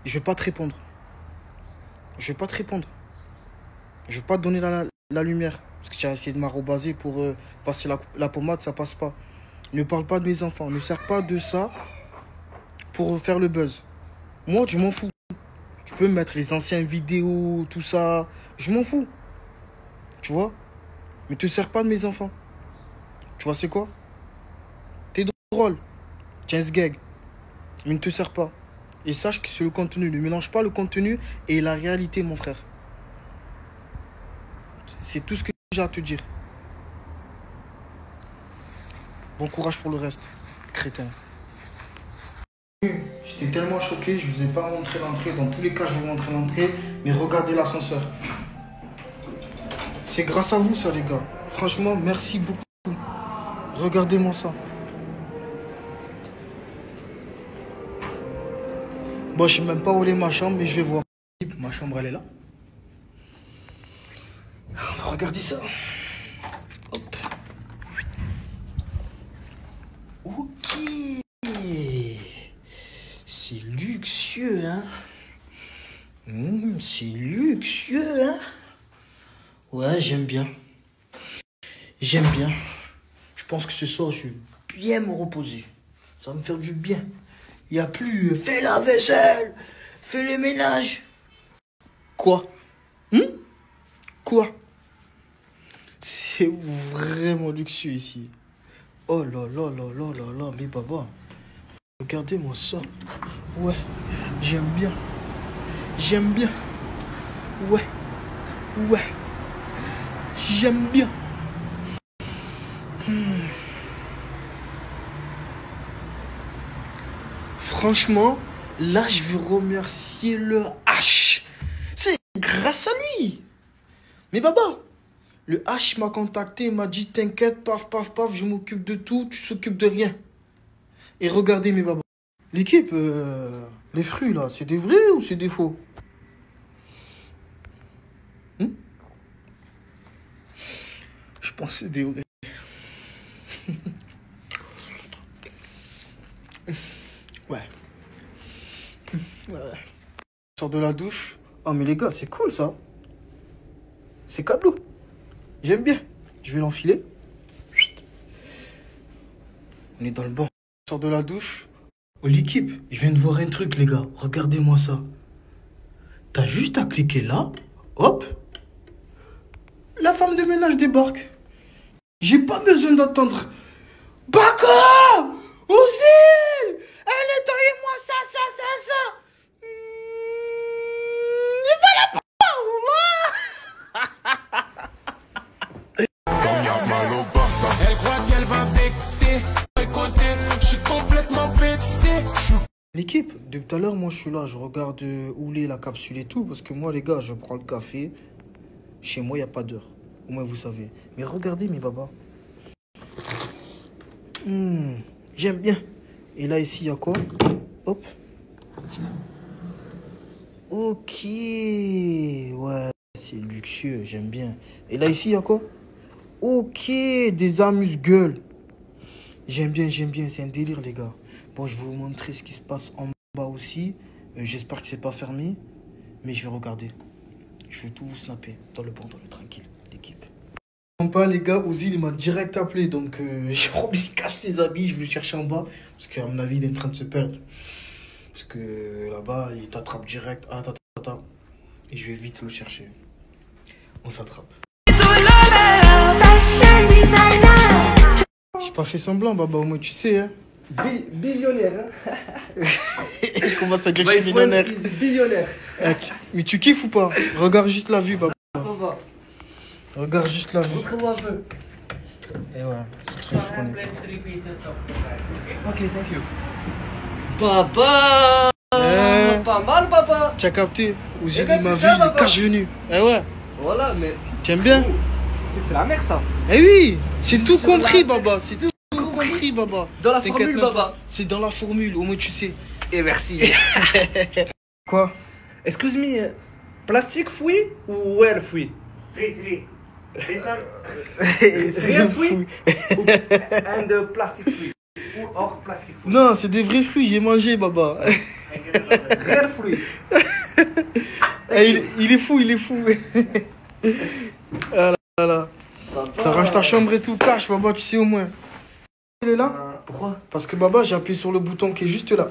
Je vais pas te répondre. Je vais pas te répondre. Je vais pas te donner la lumière. Parce que tu as essayé de m'arrobaser pour passer la pommade, ça passe pas. Ne parle pas de mes enfants. Ne sers pas de ça pour faire le buzz. Moi, je m'en fous. Tu peux me mettre les anciennes vidéos, tout ça. Je m'en fous. Tu vois? Mais te sers pas de mes enfants. Tu vois, c'est quoi? T'es drôle. Tiens, ce gag. Mais ne te sers pas. Et sache que c'est le contenu. Ne mélange pas le contenu et la réalité, mon frère. C'est tout ce que j'ai à te dire. Bon courage pour le reste, crétin. J'étais tellement choqué, je vous ai pas montré l'entrée. Dans tous les cas, je vais vous montrer l'entrée. Mais regardez l'ascenseur. C'est grâce à vous, ça, les gars. Franchement, merci beaucoup. Regardez-moi ça. Bon, je sais même pas où est ma chambre, mais je vais voir. Ma chambre, elle est là. On va regarder ça. Hop. Ok. C'est luxueux, hein. C'est luxueux, hein. Ouais, j'aime bien. J'aime bien. Je pense que ce soir, je vais bien me reposer. Ça va me faire du bien. Il n'y a plus fais la vaisselle, fais les ménages. Quoi? Quoi? C'est vraiment luxueux ici. Oh là là là là là là, mais baba, regardez-moi ça. Ouais, j'aime bien. J'aime bien. Ouais, ouais. J'aime bien. Franchement, là, je vais remercier le H. C'est grâce à lui. Mais baba, le H m'a contacté, il m'a dit t'inquiète, paf, paf, paf, je m'occupe de tout, tu s'occupes de rien. Et regardez mes babas. L'équipe, les fruits là, c'est des vrais ou c'est des faux? Je pense que c'est des vrais. Ouais. Ouais. Je sors de la douche. Oh mais les gars, c'est cool ça. C'est cadeau. J'aime bien. Je vais l'enfiler. On est dans le banc. Je sors de la douche. Oh l'équipe, je viens de voir un truc les gars. Regardez-moi ça. T'as juste à cliquer là. Hop. La femme de ménage débarque. J'ai pas besoin d'attendre. Bako! Ousil! Nettoyez-moi ça, ça, ça, ça! Il va la Elle croit qu'elle va péter. Écoutez, je suis complètement pété. L'équipe, depuis tout à l'heure, moi je suis là, je regarde où est la capsule et tout, parce que moi les gars, je prends le café. Chez moi, il n'y a pas d'heure. Au moins vous savez. Mais regardez mes babas. J'aime bien. Et là, ici, il y a quoi? Hop. Ok. Ouais, c'est luxueux, j'aime bien. Et là, ici, il y a quoi? Ok, des amuse-gueules. J'aime bien, c'est un délire, les gars. Bon, je vais vous montrer ce qui se passe en bas aussi. J'espère que c'est pas fermé. Mais je vais regarder. Je vais tout vous snapper. Dans le tranquille, l'équipe. Pas les gars, Ozil il m'a direct appelé, donc j'ai oublié de cacher ses habits, je vais le chercher en bas, parce qu'à mon avis il est en train de se perdre. Parce que là-bas il t'attrape direct, attends, et je vais vite le chercher. On s'attrape. J'ai pas fait semblant, baba, au moins tu sais, hein. Billionnaire, hein. Comment ça dire que je suis millionnaire? Billionnaire. Mais tu kiffes ou pas? Regarde juste la vue, baba. Regarde juste la vue. Montre-moi un peu. Et ouais, je connais. Ok, thank you. Papa, pas mal, papa. Tu as capté? Ozil il m'a vu, il est cache venu. Eh ouais. Voilà, mais. T'aimes bien? C'est la merde, ça. Eh oui, c'est tout compris, baba. C'est tout compris, baba. Dans la formule, baba. C'est dans la formule, au moins tu sais. Et merci. Quoi? Excuse me, plastic free ou well free? Free. C'est real fruit and plastic fruit ou hors plastic fruit? Non, c'est des vrais fruits, j'ai mangé, baba. Real fruit. Il est fou. Ah là là. Ça range ta chambre et tout, cache, baba, tu sais au moins. Il est là? Pourquoi? Parce que baba, j'ai appuyé sur le bouton qui est juste là.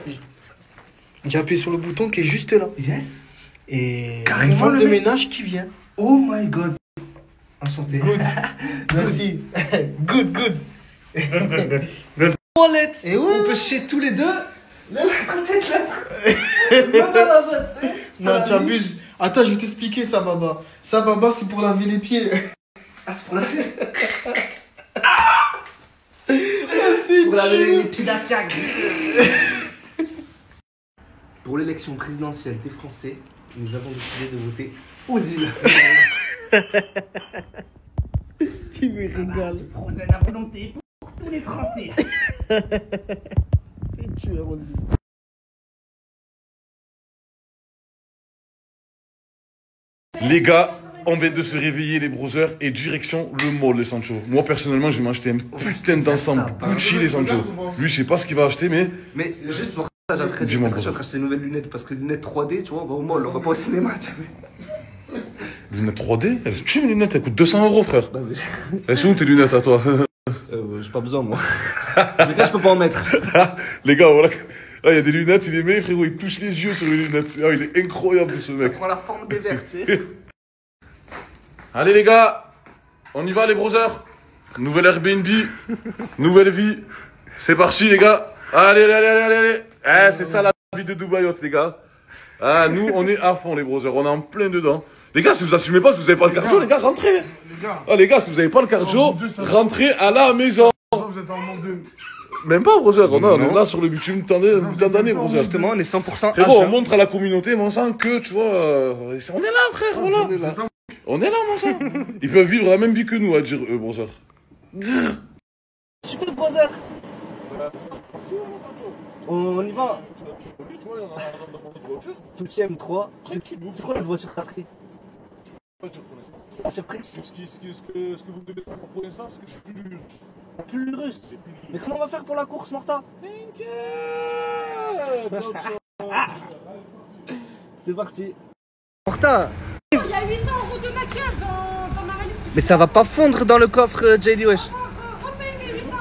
Yes. Et une femme de ménage qui vient. Oh my god. Enchanté. Good. Merci. Good. Wallet. Et ouais. On peut chier tous les deux. Peut-être l'être. Non, tu abuses. Attends, je vais t'expliquer ça, Baba. Ça, Baba, c'est pour laver les pieds. Ah, c'est pour laver. C'est pour laver les pieds d'Asiag. Pour l'élection présidentielle des Français, nous avons décidé de voter aux îles. Il me régale. Procès à la volonté pour tous les Français. Tu es mon Les gars, on vient de se réveiller, les brothers, et direction le mall, les Sancho. Moi, personnellement, je vais m'acheter un putain d'ensemble Gucci, les Sancho. Lui, je sais pas ce qu'il va acheter, mais... Mais juste pour ça, j'ai acheté des nouvelles lunettes, parce que les lunettes 3D, tu vois, on va au mall, on va pas au cinéma, tu vois. Les lunettes 3D? Elles sont mes lunettes, elles coûtent 200 €, frère. Bah, oui. Elles sont où tes lunettes à toi? J'ai pas besoin, moi. Les gars, je peux pas en mettre. Les gars, voilà. Là, il y a des lunettes, il les met, frérot, il touche les yeux sur les lunettes. Ah, il est incroyable, ce mec. Ça prend la forme des verres, tu sais. Allez, les gars, on y va, les brothers. Nouvelle Airbnb, nouvelle vie. C'est parti, les gars. Allez, allez, allez, allez, allez. Eh, c'est ça la vie de Dubaïote, les gars. Ah, nous, on est à fond, les brothers. On est en plein dedans. Les gars, si vous assumez pas, si vous avez pas le cardio, les gars, rentrez. Ah, les gars, si vous avez pas le cardio, rentrez à la maison. Vous êtes en monde 2. Même pas, brother. On est là sur le bitume d'année, brother. Justement, on est 100% frérot, on montre à la communauté, mon sang, que, tu vois, on est là, frère, voilà. On est là, mon sang. Ils peuvent vivre la même vie que nous, à dire eux, brother. Super, brother. On y va. Petit M3. C'est quoi la voiture que t'as pris? C'est la surprise. Ce que vous devez faire pour l'instant, c'est que j'ai plus de russe. T'as plus le russe? Mais comment on va faire pour la course, Martha? C'est parti. Martha! Il y a 800 € de maquillage dans ma valise. Mais ça va pas fondre dans le coffre, JD Wesh. Repaye mes 800 €,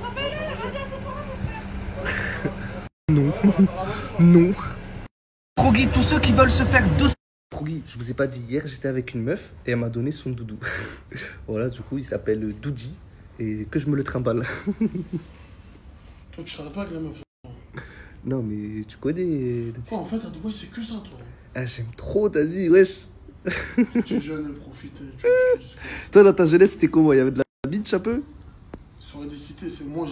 repaye-les, vas-y, c'est pour Non. Non. Froggy, tous ceux qui veulent se faire 200. Froggy, je vous ai pas dit, hier j'étais avec une meuf et elle m'a donné son doudou. Voilà, du coup il s'appelle Doudi et que je me le trimballe. Toi, tu serais pas avec la meuf. Non, mais tu connais. Quoi, en fait, à Dubaï, c'est que ça, toi. Ah, j'aime trop, t'as dit, wesh. Tu es jeune, profite. Toi, dans ta jeunesse, c'était comment? Il y avait de la bitch un peu? Sur des cités, c'est moi,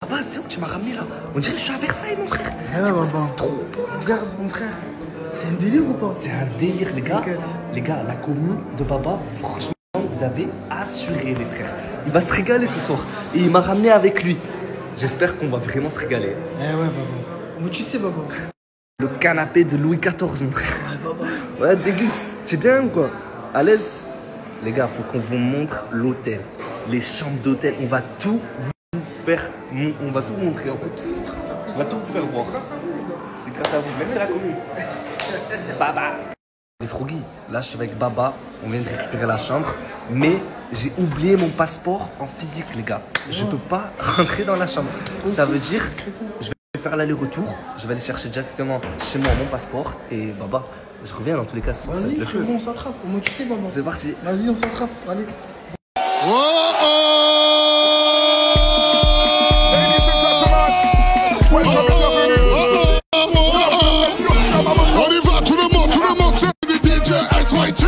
Ah bah, c'est où que tu m'as ramené là? On dirait que je suis à Versailles, mon frère. Ah, C'est quoi ça? C'est trop beau. Regarde, mon frère. C'est un délire ou pas? C'est un délire, les gars. Les gars, la commu de Baba, franchement, vous avez assuré, les frères. Il va se régaler ce soir. Et il m'a ramené avec lui. J'espère qu'on va vraiment se régaler. Eh ouais, Baba. Mais tu sais, Baba. Le canapé de Louis XIV, mon frère. Ouais, Baba. Ouais, déguste. Tu es bien ou quoi? À l'aise? Les gars, faut qu'on vous montre l'hôtel. Les chambres d'hôtel. On va tout vous faire. On va tout montrer. On va tout vous faire voir. C'est grâce à vous. Merci la commune. Baba. Les Froggy, là je suis avec Baba, on vient de récupérer la chambre, mais j'ai oublié mon passeport en physique, les gars. Je peux pas rentrer dans la chambre. Ça veut dire, je vais faire l'aller-retour, je vais aller chercher directement chez moi mon passeport et Baba, je reviens dans tous les cas. Vas-y, frérot, on s'attrape. Moi, tu sais, Baba. C'est parti. Vas-y, on s'attrape. Allez. On y va, tout le monde, c'est des DJ SYT.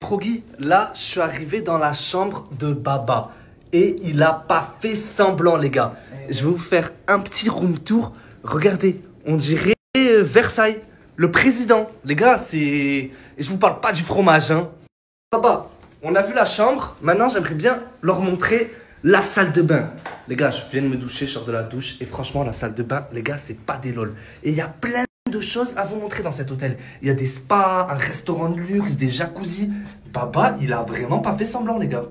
Froggy, là, je suis arrivé dans la chambre de Baba. Et il a pas fait semblant, les gars. Je vais vous faire un petit room tour. Regardez, on dirait Versailles. Le président. Les gars, c'est... Et je vous parle pas du fromage, hein. Baba, on a vu la chambre. Maintenant, j'aimerais bien leur montrer la salle de bain. Les gars, je viens de me doucher, je sors de la douche. Et franchement, la salle de bain, les gars, c'est pas des lol. Et il y a plein de choses à vous montrer dans cet hôtel. Il y a des spas, un restaurant de luxe, des jacuzzis. Baba, il a vraiment pas fait semblant, les gars.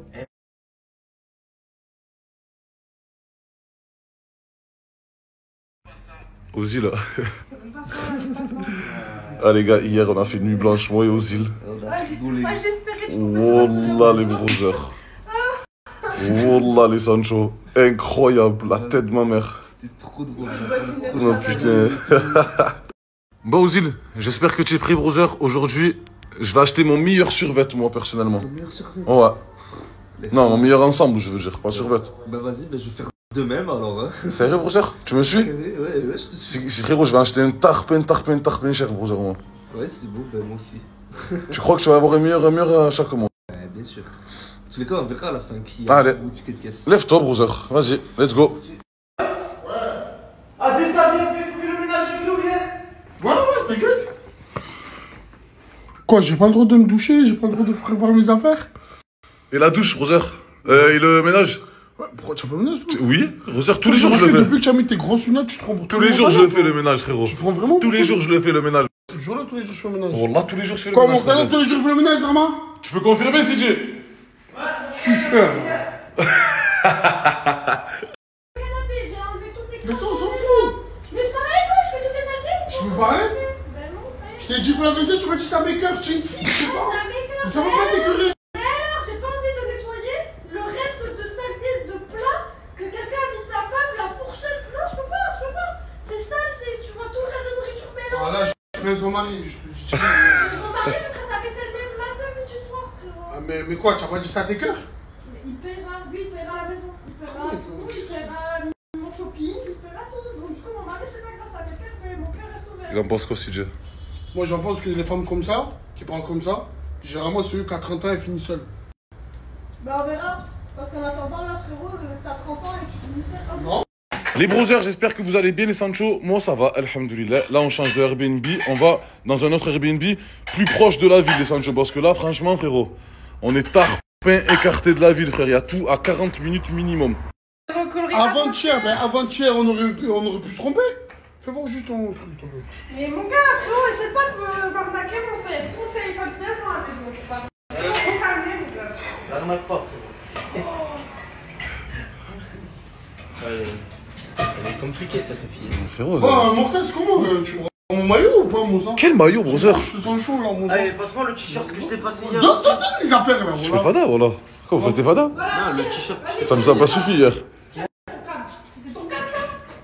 Ozil, là. Ah, les gars, hier, on a fait une nuit blanche, moi et Ozil. Wallah, les brothers. Wallah, les Sancho. Incroyable, la tête de ma mère. C'était trop drôle. Oh putain. Bon, Ozil, j'espère que tu es prêt, brother. Aujourd'hui, Je vais acheter mon meilleur survêt, moi, personnellement. Ton meilleur survêt? Ouais. Laisse Non, moi. mon meilleur ensemble, je veux dire, pas survêt. Bah vas-y, bah, je vais faire de même alors. Hein. Sérieux, brother? Tu me suis? Ouais, je te suis. Frérot, je vais acheter un tarpin cher, brother, moi. Ouais, c'est beau, bah moi aussi. Tu crois que tu vas avoir un meilleur à chaque mois? Ouais, bien sûr. En tous les cas, on verra à la fin qui a Allez, une boutique de caisse. lève-toi, brother. Vas-y, let's go. Ah, descends, viens, fais le ménage avec nous, viens. Ouais, t'inquiète. Quoi, j'ai pas le droit de me doucher, j'ai pas le droit de préparer mes affaires? Et la douche, brother? Et le ménage? Ouais, pourquoi tu fais le ménage, toi? Oui, brother, tous les jours je le fais. Depuis que tu as mis tes grosses lunettes, tu te prends pour Tous les jours je le fais le ménage, frérot. Tu te prends vraiment? Tous les jours je le fais le ménage. Tous les jours je fais le ménage. Wallah, tous les jours je fais le Quoi, ménage. mon frère, tous les jours je fais le ménage, Rama? Tu peux confirmer, CJ? Suceur. J'ai enlevé toutes les Mais ça, on s'en fout. Mais je parle avec toi, je fais toutes les saletés. Je peux parler? Ben non, ça y est. Je t'ai dit pour la vaisselle, tu m'as dit ça m'écoeure, tu es une fille, tu sais pas? Mais ça va pas t'écœurer. Mais alors, j'ai pas envie de nettoyer le reste de saleté de plat que quelqu'un a mis sa main, la fourchette. Non, je peux pas. C'est sale, tu vois tout le reste de nourriture mélangée. Ah là, je mets ton mari. Mon mari, je ferai sa vaisselle même matin, midi, soir, frérot. Ah, mais quoi, tu as pas dit ça à tes cœurs? Mais il paiera, lui, il paiera la maison. Il paiera tout, il paiera mon shopping, il paiera tout. Donc, du coup, mon mari, c'est pas grave, ça quelqu'un, mais mon cœur reste ouvert. Il en pense quoi, CJ? Moi, j'en pense que les femmes comme ça, qui parlent comme ça, généralement, celui qui a 30 ans, elle finit seule. Bah, on verra. Parce qu'en attendant, là, frérot, t'as 30 ans et tu finis seul. Non. Les brothers, j'espère que vous allez bien, les Sancho. Moi, ça va, alhamdoulilah. Là, on change de Airbnb. On va dans un autre Airbnb plus proche de la ville, les Sancho. Parce que là, franchement, frérot, on est tarpin écarté de la ville, frère. Il y a tout à 40 minutes minimum. Avant-hier, on aurait pu se tromper. Fais voir juste ton truc, ton truc. Mais mon gars, frérot, essaie pas de me barnaquer, mon frère. Il y a trop de téléphone 16 dans la maison. Je sais pas. Faut calmer, mon gars. L'arnaque pas, elle est compliquée, cette fille. Frérot, mon frère, c'est comment? Tu me rends mon maillot ou pas, mon sang? Quel maillot, brother? Je te sens chaud, là, mon sang. Allez, passe-moi le t-shirt que je t'ai passé hier. Donne les affaires, là, Je fais voilà. fada, voilà. Quoi, vous faites des fada? Non, le t-shirt. Ça nous a pas suffi hier. C'est ton cas, ça?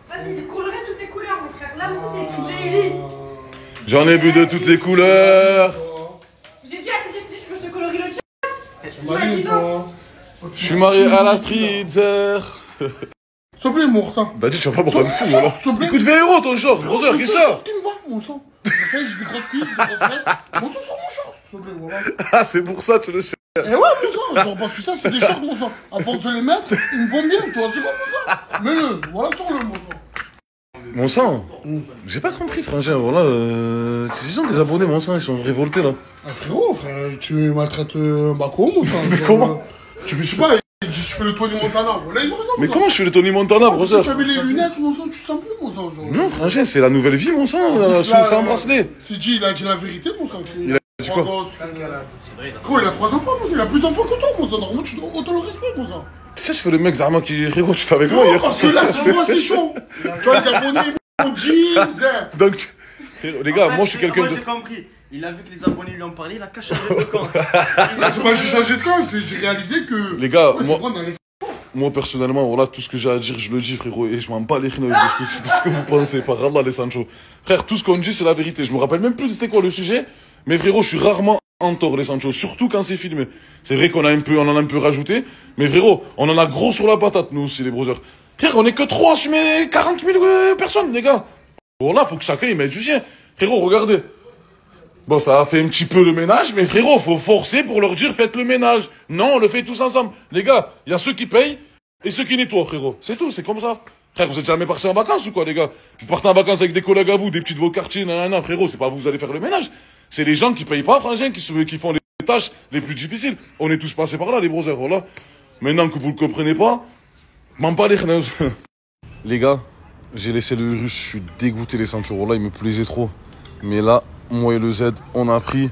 Vas-y, il colorerait toutes les couleurs, mon frère. Là aussi, c'est écrit J.L.I. J'en ai vu de toutes les couleurs. J'ai dit à Cédric, tu veux que je te colorie le t-shirt? Imagine-toi. Je suis marié à la streetzer. S'il te plaît, mon retard. Bah, dis, tu vas pas me prendre fou, alors. Il coûte 20 € ton short, brother, qu'est-ce que c'est ça? Qui me voit, mon sang? J'ai des grosses cuisses, des grosses fesses. Mon sang, c'est mon short, s'il te plaît, voilà. Ah, c'est pour ça, tu le sais. Eh ouais, mon sang, genre, parce que ça, c'est des shorts, mon sang. À force de les mettre, ils me vont bien, tu vois, c'est quoi, mon sang? Mets-le, voilà, sors-le, mon sang. Mon sang? J'ai pas compris, frangin, voilà. Ils sont des abonnés, mon sang, ils sont révoltés, là. Ah, frérot, frère, tu maltraites Bako, mon sang. Mais comment? Je sais pas, tu fais le Tony Montana. Là, ils ont raison. Mais comment je fais le Tony Montana, brother? Tu as mis les lunettes, mon sang, tu te sens plus, mon sang. Genre. Non, frangin, c'est la nouvelle vie, mon sang, sans bracelet. CJ, il a dit la vérité, mon sang. Il a dit quoi? Gros, il a 3 enfants, mon sang. Il a plus d'enfants que toi, mon sang. Normalement, tu dois autant le respect, mon sang. Tiens, je fais le mec Zarma qui frérot, tu étais avec moi hier. Parce que là, c'est moi, c'est chaud. Toi, les abonnés, mon jeans. Donc, les gars, moi, je suis quelqu'un de. Moi, j'ai compris. Il a vu que les abonnés lui ont parlé, il a qu'à changer de camp. Là, c'est pas j'ai changé de camp, c'est j'ai réalisé que. Les gars, ouais, moi personnellement, voilà, tout ce que j'ai à dire, je le dis, frérot, et je m'en bats les chenilles de ce que vous pensez, par Allah, les Sancho. Frère, tout ce qu'on dit, c'est la vérité. Je me rappelle même plus c'était quoi le sujet, mais frérot, je suis rarement en tort, les Sancho, surtout quand c'est filmé. C'est vrai qu'on en a un peu rajouté, mais frérot, on en a gros sur la patate, nous aussi, les brothers. Frère, on est que 3 sur mes 40 000 personnes, les gars. Voilà, faut que chacun y mette du sien. Frérot, regardez. Bon, ça a fait un petit peu le ménage, mais frérot, faut forcer pour leur dire faites le ménage. Non, on le fait tous ensemble. Les gars, il y a ceux qui payent et ceux qui nettoient, frérot. C'est tout, c'est comme ça. Frère, vous êtes jamais partis en vacances ou quoi, les gars? Vous partez en vacances avec des collègues à vous, des petits de vos quartiers, nanana, frérot, c'est pas vous allez faire le ménage. C'est les gens qui payent pas, frangin, qui font les tâches les plus difficiles. On est tous passés par là, les brothers, voilà. Maintenant que vous le comprenez pas, m'en pas les chenilles. Les gars, j'ai laissé le virus, je suis dégoûté, les Sancho. Là, il me plaisait trop. Mais là, moi et le Z, on a pris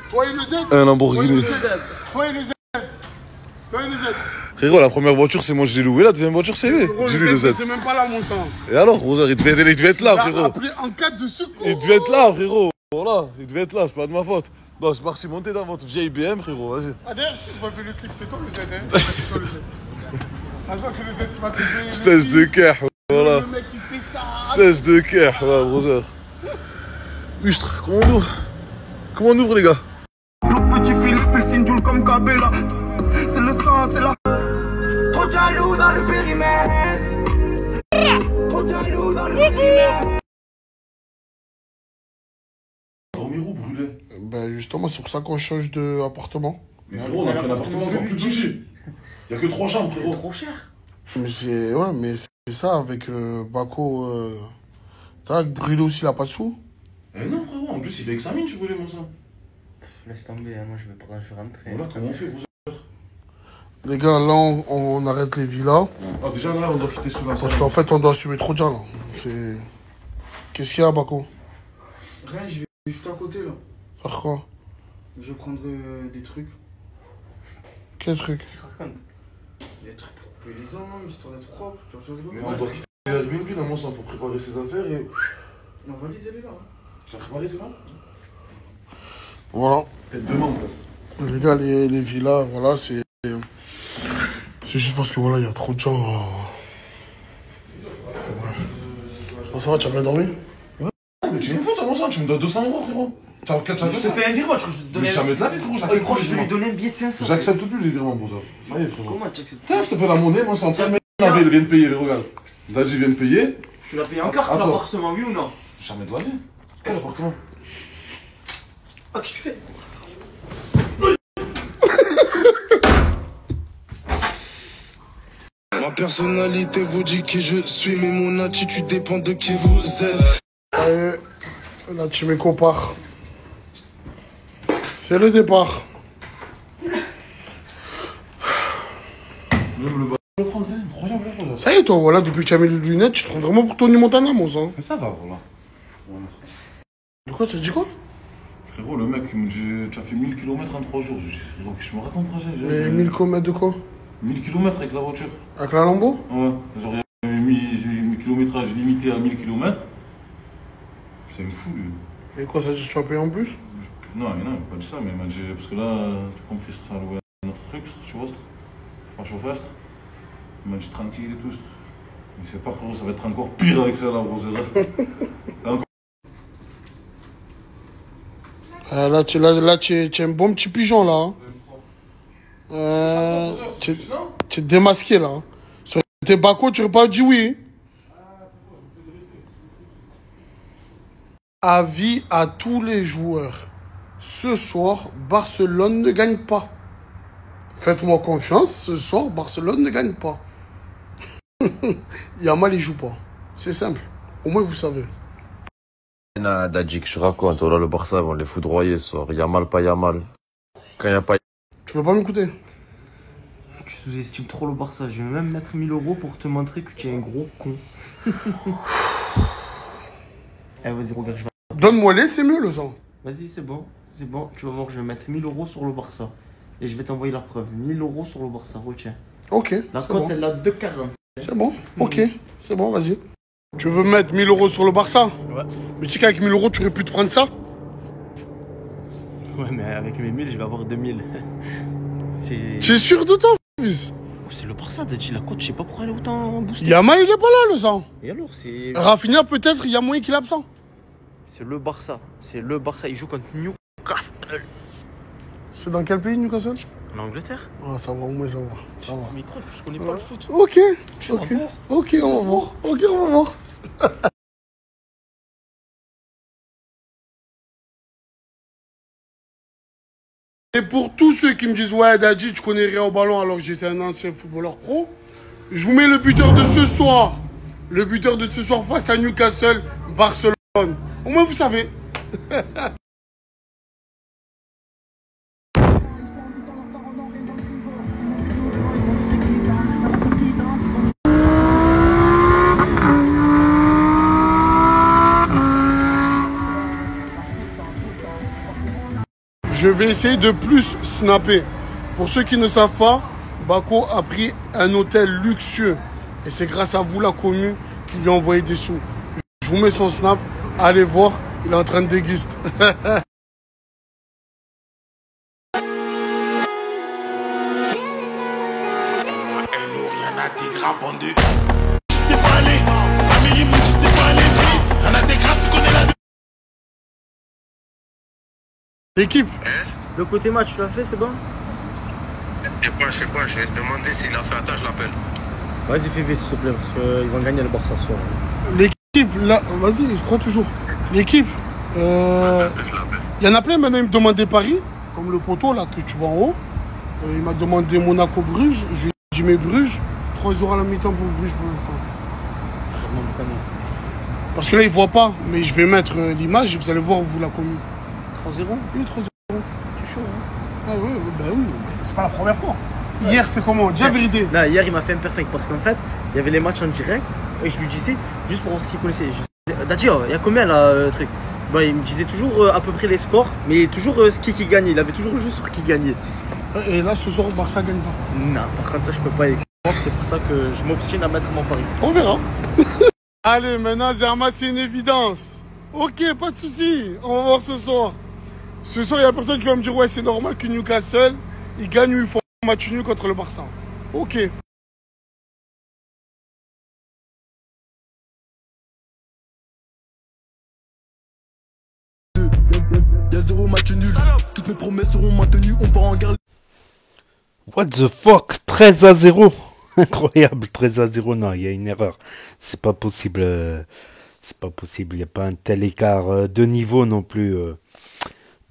toi et le Z. Un Lamborghini. Toi et le Z. Toi et le Z. Frérot, la première voiture, c'est moi je l'ai loué, la deuxième voiture, c'est lui. J'ai lu le Z. C'est même pas là, mon sang. Et alors, Rosa, il devait être là, frérot. Appelé en cas de secours. Il devait être là, frérot. Voilà, il devait être là, c'est pas de ma faute. Bon, c'est parti monter dans votre vieille BM, frérot, vas-y. Ah, d'ailleurs, si tu vas appeler le clip, c'est toi le Z, hein. C'est toi le Z. Ça se voit que c'est le Z qui va te payer. Espèce de cœur, voilà. Le mec, il fait ça. Espèce de cœur, voilà, Rosa. Ustre, comment on ouvre? Comment on ouvre, les gars? une joule comme Cabella. C'est le sang, c'est la. Trop de jaloux dans le périmètre. Trop de jaloux dans le périmètre. Romero brûlé. Ben justement, c'est pour ça qu'on change d'appartement. Mais frérot, on a pris un appartement encore plus petit. Il y a que 3 chambres, frérot. C'est trop cher. Mais c'est ouais, mais c'est ça avec Bako. T'as Bruno aussi, il a pas de sous. Eh non, frérot, en plus il fait examine, tu voulais, mon sang. Laisse tomber, hein, moi je vais rentrer. Voilà, comment on fait, Les gars, là, on arrête les villas. Ah, déjà là, on doit quitter sous la Parce qu'en fait, on doit assumer trop déjà, là. C'est. Qu'est-ce qu'il y a, Bako? Rien, je vais juste à côté là. Faire quoi? Je vais prendre des trucs. Quel truc? Des trucs pour couper les hommes, histoire d'être propre. Tu vois, mais on doit quitter Airbnb, là, mon sang, faut préparer ses affaires et. Ma valise, elle est là. Hein. Tu l'as préparé, c'est là? Voilà. Elle demande. Les gars, les villas, voilà, c'est. C'est juste parce que voilà, il y a trop de gens. Enfin, bref. Ça va, tu as bien dormi? Ouais. Mais tu me fous, t'as mon sang, tu me donnes 200 €, frérot. Je te fais un virement, je te donne. Mais jamais de la vie, frérot, j'accepte. Je vais lui donner un billet de 500. J'accepte plus les virements pour ça. Ça y est, frérot. Comment tu acceptes? Tiens, je te fais la monnaie, moi, c'est en train de il vient de payer, regarde. Dadji vient de payer. Tu l'as payé en carte, l'appartement, oui ou non? Jamais de la vie. Quel appartement? Ah, qu'est-ce que tu fais? Ma personnalité vous dit qui je suis, mais mon attitude dépend de qui vous êtes. Allez, la team Eco part. C'est le départ. Même le bas, je le prendrai. Incroyable. Ça y est, toi, voilà, depuis que tu as mis les lunettes, tu te trouves vraiment pour Tony Montana, mon sang. Mais ça va, voilà. De quoi, tu as dit quoi? Frérot, le mec, il me dit, tu as fait 1000 km en 3 jours. Il faut que je me raconte, Mais 1000 km de quoi? 1000 km avec la voiture. Avec la Lambo? Ouais, genre il y a mis kilométrage limité à 1000 km. C'est une fou, lui. Et quoi, ça dit que tu vas payer en plus? Non, il m'a pas dit ça, mais il m'a dit, parce que là, tu as compris, ça a loué un autre truc, tu vois, pas chauffeur. Il m'a dit tranquille et tout. Il sait pas, frérot, ça va être encore pire avec ça, là, Rosera. Là, tu es un bon petit pigeon, là. Hein. Tu es démasqué, là. Hein. Sur tes bacos, tu n'aurais pas dit oui. Avis à tous les joueurs. Ce soir, Barcelone ne gagne pas. Faites-moi confiance, ce soir, Barcelone ne gagne pas. Yamal, il joue pas. C'est simple. Au moins, vous savez. Dadji, que je raconte, oh là, le Barça, ils vont les foudroyer ce soir. Yamal, pas Yamal. Quand il n'y a pas. Tu veux pas m'écouter? Tu sous-estimes trop le Barça. Je vais même mettre 1000 € pour te montrer que tu es un gros con. Allez, vas-y, regarde, je vais. Donne-moi-les, c'est mieux, le sang. Vas-y, c'est bon. C'est bon. Tu vas voir, je vais mettre 1000 € sur le Barça. Et je vais t'envoyer la preuve. 1000 € sur le Barça, retiens. Ok. La cote, elle a 2,40. C'est bon, ok. C'est bon, vas-y. Tu veux mettre 1000 € sur le Barça? Ouais. Mais tu sais qu'avec 1000 € tu aurais pu te prendre ça? Ouais, mais avec mes 1000, je vais avoir 2000. Tu es sûr de toi, fils? C'est le Barça, Dadji. La cote, je sais pas pourquoi elle est autant boostée. Yamal, il est pas là, le sang. Et alors, c'est. Rafinha, peut-être, il y a moyen qu'il est absent. C'est le Barça. C'est le Barça. Il joue contre Newcastle. C'est dans quel pays, Newcastle? En Angleterre. Ah, ça va, au moins ça va. Ça va. Mais quoi, je connais pas le foot. Ok, ok. Ok, on va voir. Ok, on va voir. Et pour tous ceux qui me disent, ouais, Dadji, tu connais rien au ballon alors que j'étais un ancien footballeur pro, je vous mets le buteur de ce soir. Le buteur de ce soir face à Newcastle, Barcelone. Au moins, vous savez. Je vais essayer de plus snapper. Pour ceux qui ne savent pas, Bako a pris un hôtel luxueux. Et c'est grâce à vous, la commune, qui lui a envoyé des sous. Je vous mets son snap. Allez voir, il est en train de déguster. L'équipe, Le côté match, tu l'as fait, c'est bon? Je sais pas, je vais te demander s'il a fait. Attends, je l'appelle. Vas-y, fais vite, s'il te plaît, parce qu'ils vont gagner le Barça ce soir. L'équipe, là, vas-y, je crois toujours. L'équipe, il y en a plein maintenant, ils me demandent des paris, comme le poteau là que tu vois en haut. Il m'a demandé Monaco-Bruges, je lui ai dit mais Bruges, 3-0 à la mi-temps pour Bruges pour l'instant. Parce que là, ils ne voient pas, mais je vais mettre l'image et vous allez voir, vous la commu. 3-0? Oui, 3-0. C'est chaud, hein? Ah oui, bah oui, c'est pas la première fois. Hier, c'est comment? Déjà vérité. Non, hier, il m'a fait un perfect parce qu'en fait, il y avait les matchs en direct et je lui disais, juste pour voir s'il connaissait. D'ailleurs, il y a combien là, le truc? Bah, il me disait toujours à peu près les scores, mais toujours ce qui gagnait. Il avait toujours le jeu sur qui gagnait. Et là, ce soir, le Barça gagne pas. Non, par contre, ça, je peux pas y croire. C'est pour ça que je m'obstine à mettre mon pari. On verra. Allez, maintenant, Zerma, c'est une évidence. Ok, pas de souci. On va voir ce soir. Ce soir, il y a personne qui va me dire, ouais, c'est normal que Newcastle, il gagne une fois un match nul contre le Barça. Ok. Y'a 0 match nul. Toutes mes promesses seront maintenues. On part en guerre. What the fuck? 13-0. Incroyable, 13-0. Non, il y a une erreur. C'est pas possible. C'est pas possible. Il n'y a pas un tel écart de niveau non plus.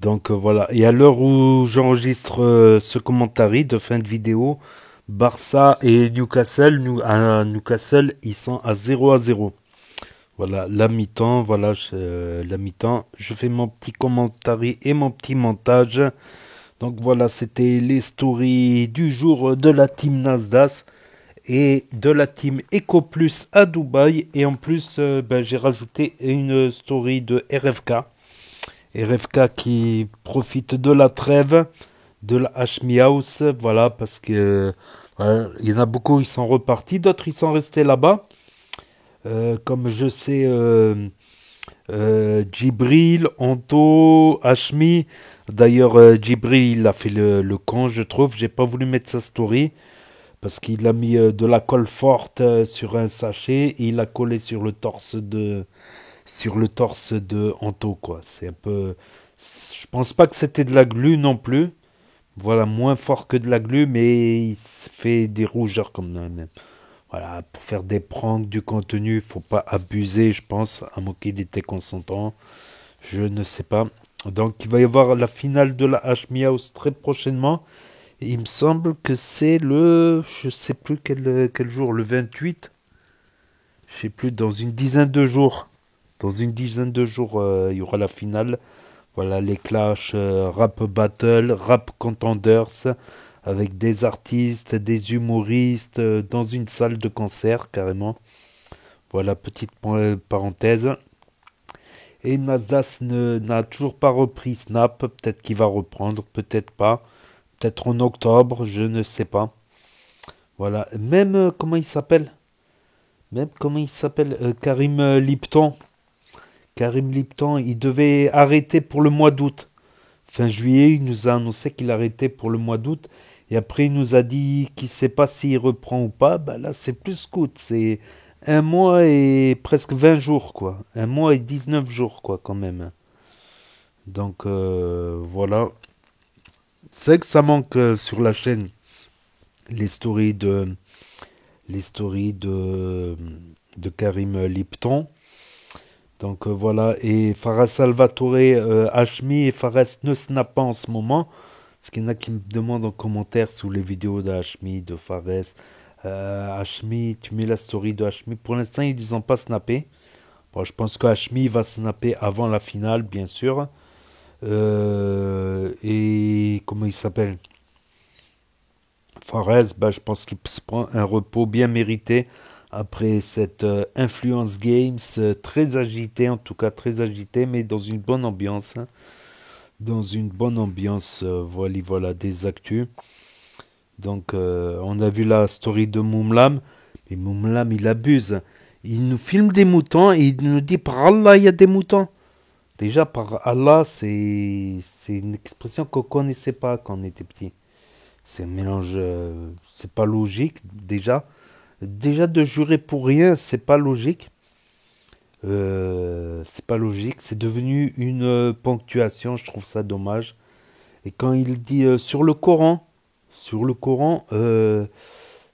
Donc voilà. Et à l'heure où j'enregistre ce commentaire de fin de vidéo, Barça et Newcastle, à Newcastle, ils sont à 0-0. Voilà, la mi-temps, voilà, la mi-temps. Je fais mon petit commentaire et mon petit montage. Donc voilà, c'était les stories du jour de la team Nasdaq et de la team EcoPlus à Dubaï. Et en plus, j'ai rajouté une story de RFK. RFK qui profite de la trêve de la Hashmi House. Voilà, parce que il y en a beaucoup, ils sont repartis. D'autres, ils sont restés là-bas. Comme je sais, Djibril, Anto, Hashmi. D'ailleurs, Djibril, il a fait le con, je trouve. J'ai pas voulu mettre sa story parce qu'il a mis de la colle forte sur un sachet et il a collé sur le torse de Anto, quoi. C'est un peu. Je pense pas que c'était de la glu non plus. Voilà, moins fort que de la glu, mais il se fait des rougeurs comme même. Voilà, pour faire des pranks, du contenu, faut pas abuser, je pense, à moins qu'il était consentant. Je ne sais pas. Donc, il va y avoir la finale de la Hashmi House très prochainement. Et il me semble que c'est je sais plus quel jour, le 28. Je sais plus, dans une dizaine de jours. Dans une dizaine de jours, il y aura la finale. Voilà, les clashs rap battle, rap contenders, avec des artistes, des humoristes, dans une salle de concert, carrément. Voilà, petite parenthèse. Et Nasdaq n'a toujours pas repris Snap. Peut-être qu'il va reprendre, peut-être pas. Peut-être en octobre, je ne sais pas. Voilà, même, comment il s'appelle? Karim Lipton. Karim Lipton, il devait arrêter pour le mois d'août. Fin juillet, il nous a annoncé qu'il arrêtait pour le mois d'août. Et après, il nous a dit qu'il ne sait pas s'il reprend ou pas. Ben là, c'est plus court. C'est 1 mois et presque 20 jours, quoi. 1 mois et 19 jours, quoi, quand même. Donc, voilà. C'est vrai que ça manque sur la chaîne les stories de Karim Lipton. Donc voilà, et Fares Salvatore, Hashmi et Fares ne snap pas en ce moment. Parce qu'il y en a qui me demandent en commentaire sous les vidéos de Hashmi, de Fares. Hashmi, tu mets la story de Hashmi. Pour l'instant, ils n'ont pas snappé. Bon, je pense que Hashmi va snapper avant la finale, bien sûr. Et comment il s'appelle? Fares, je pense qu'il se prend un repos bien mérité. Après cette Influence Games très agitée, en tout cas très agitée, mais dans une bonne ambiance. Dans une bonne ambiance, voilà des actus. Donc on a vu la story de Moumlam, mais Moumlam il abuse. Il nous filme des moutons et il nous dit par Allah il y a des moutons. Déjà par Allah c'est une expression qu'on ne connaissait pas quand on était petit. C'est un mélange, c'est pas logique déjà. Déjà de jurer pour rien, c'est pas logique. C'est pas logique. C'est devenu une ponctuation, je trouve ça dommage. Et quand il dit sur le Coran,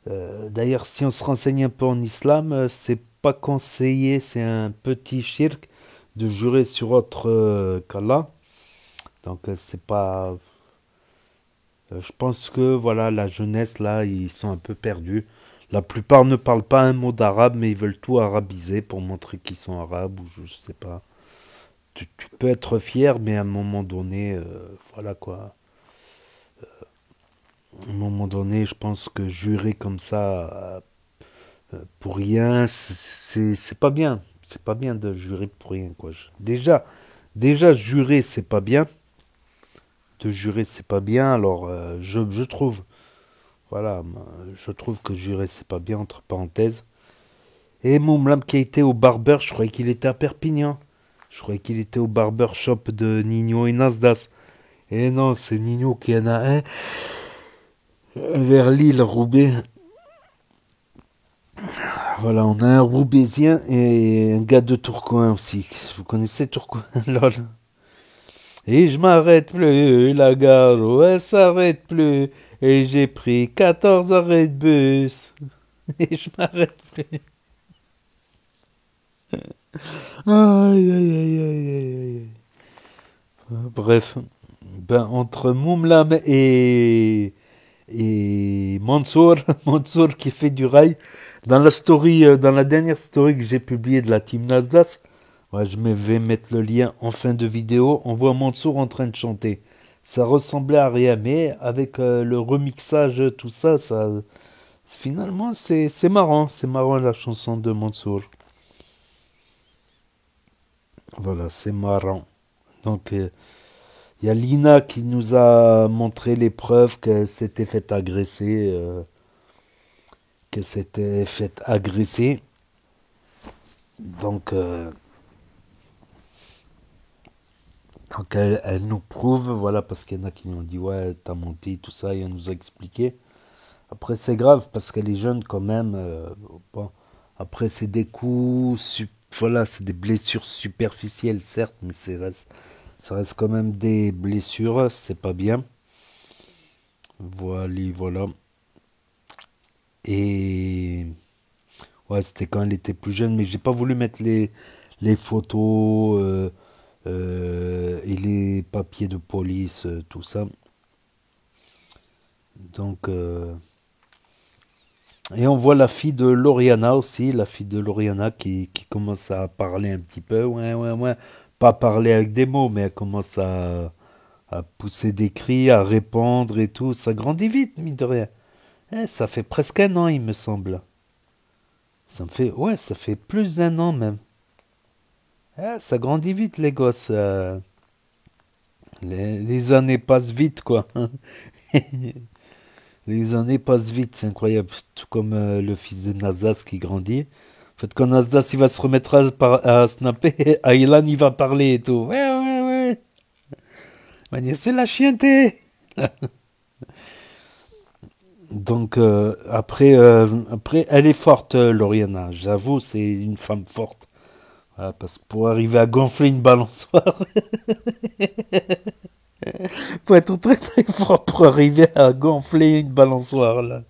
d'ailleurs, si on se renseigne un peu en islam, c'est pas conseillé, c'est un petit shirk de jurer sur autre qu'Allah. Donc, c'est pas. Je pense que voilà, la jeunesse là, ils sont un peu perdus. La plupart ne parlent pas un mot d'arabe, mais ils veulent tout arabiser pour montrer qu'ils sont arabes ou je sais pas. Tu peux être fier, mais à un moment donné, voilà quoi. À un moment donné, je pense que jurer comme ça pour rien, c'est pas bien. C'est pas bien de jurer pour rien quoi. Déjà jurer, c'est pas bien. De jurer, c'est pas bien. Alors, je trouve, voilà, je trouve que jurer, c'est pas bien, entre parenthèses. Et mon blâme qui a été au barber, je croyais qu'il était à Perpignan. Je croyais qu'il était au barber shop de Nino et Nasdas. Et non, c'est Nino qui en a un vers Lille, Roubaix. Voilà, on a un Roubaisien et un gars de Tourcoing aussi. Vous connaissez Tourcoing, lol. Et je m'arrête plus, la gare, elle s'arrête plus. Et j'ai pris 14 arrêts de bus. Et je m'arrête plus. Aïe, aïe, aïe, aïe, aïe. Bref, ben, entre Moumlam et Mansour, Mansour qui fait du rail, dans la story, dans la dernière story que j'ai publiée de la team Nasdaq, ouais, je vais mettre le lien en fin de vidéo, on voit Mansour en train de chanter. Ça ressemblait à rien, mais avec le remixage, tout ça, finalement c'est marrant la chanson de Mansour. Voilà, c'est marrant. Donc, il y a Lina qui nous a montré les preuves qu'elle s'était fait agresser. Donc elle nous prouve, voilà, parce qu'il y en a qui nous ont dit, ouais, t'as menti, tout ça, et elle nous a expliqué. Après, c'est grave, parce qu'elle est jeune quand même. Bon. Après, c'est des coups, voilà, c'est des blessures superficielles, certes, mais ça reste quand même des blessures, c'est pas bien. Voilà. Et ouais, c'était quand elle était plus jeune, mais j'ai pas voulu mettre les photos et les papiers de police, tout ça. Donc, et on voit la fille de Loriana aussi, qui commence à parler un petit peu, ouais. Pas parler avec des mots, mais elle commence à pousser des cris, à répondre et tout. Ça grandit vite, mine de rien. Ça fait presque 1 an, il me semble. Ça fait plus d'1 an même. Ça grandit vite, les gosses. Les années passent vite, quoi. Les années passent vite, c'est incroyable. Tout comme le fils de Nasdaq qui grandit. En fait, quand Nasdaq il va se remettre à snapper, Aylan il va parler et tout. Ouais. C'est la chienté. Donc après, elle est forte, Loriana. J'avoue, c'est une femme forte. Voilà, parce que pour arriver à gonfler une balançoire, faut être très très fort pour arriver à gonfler une balançoire là.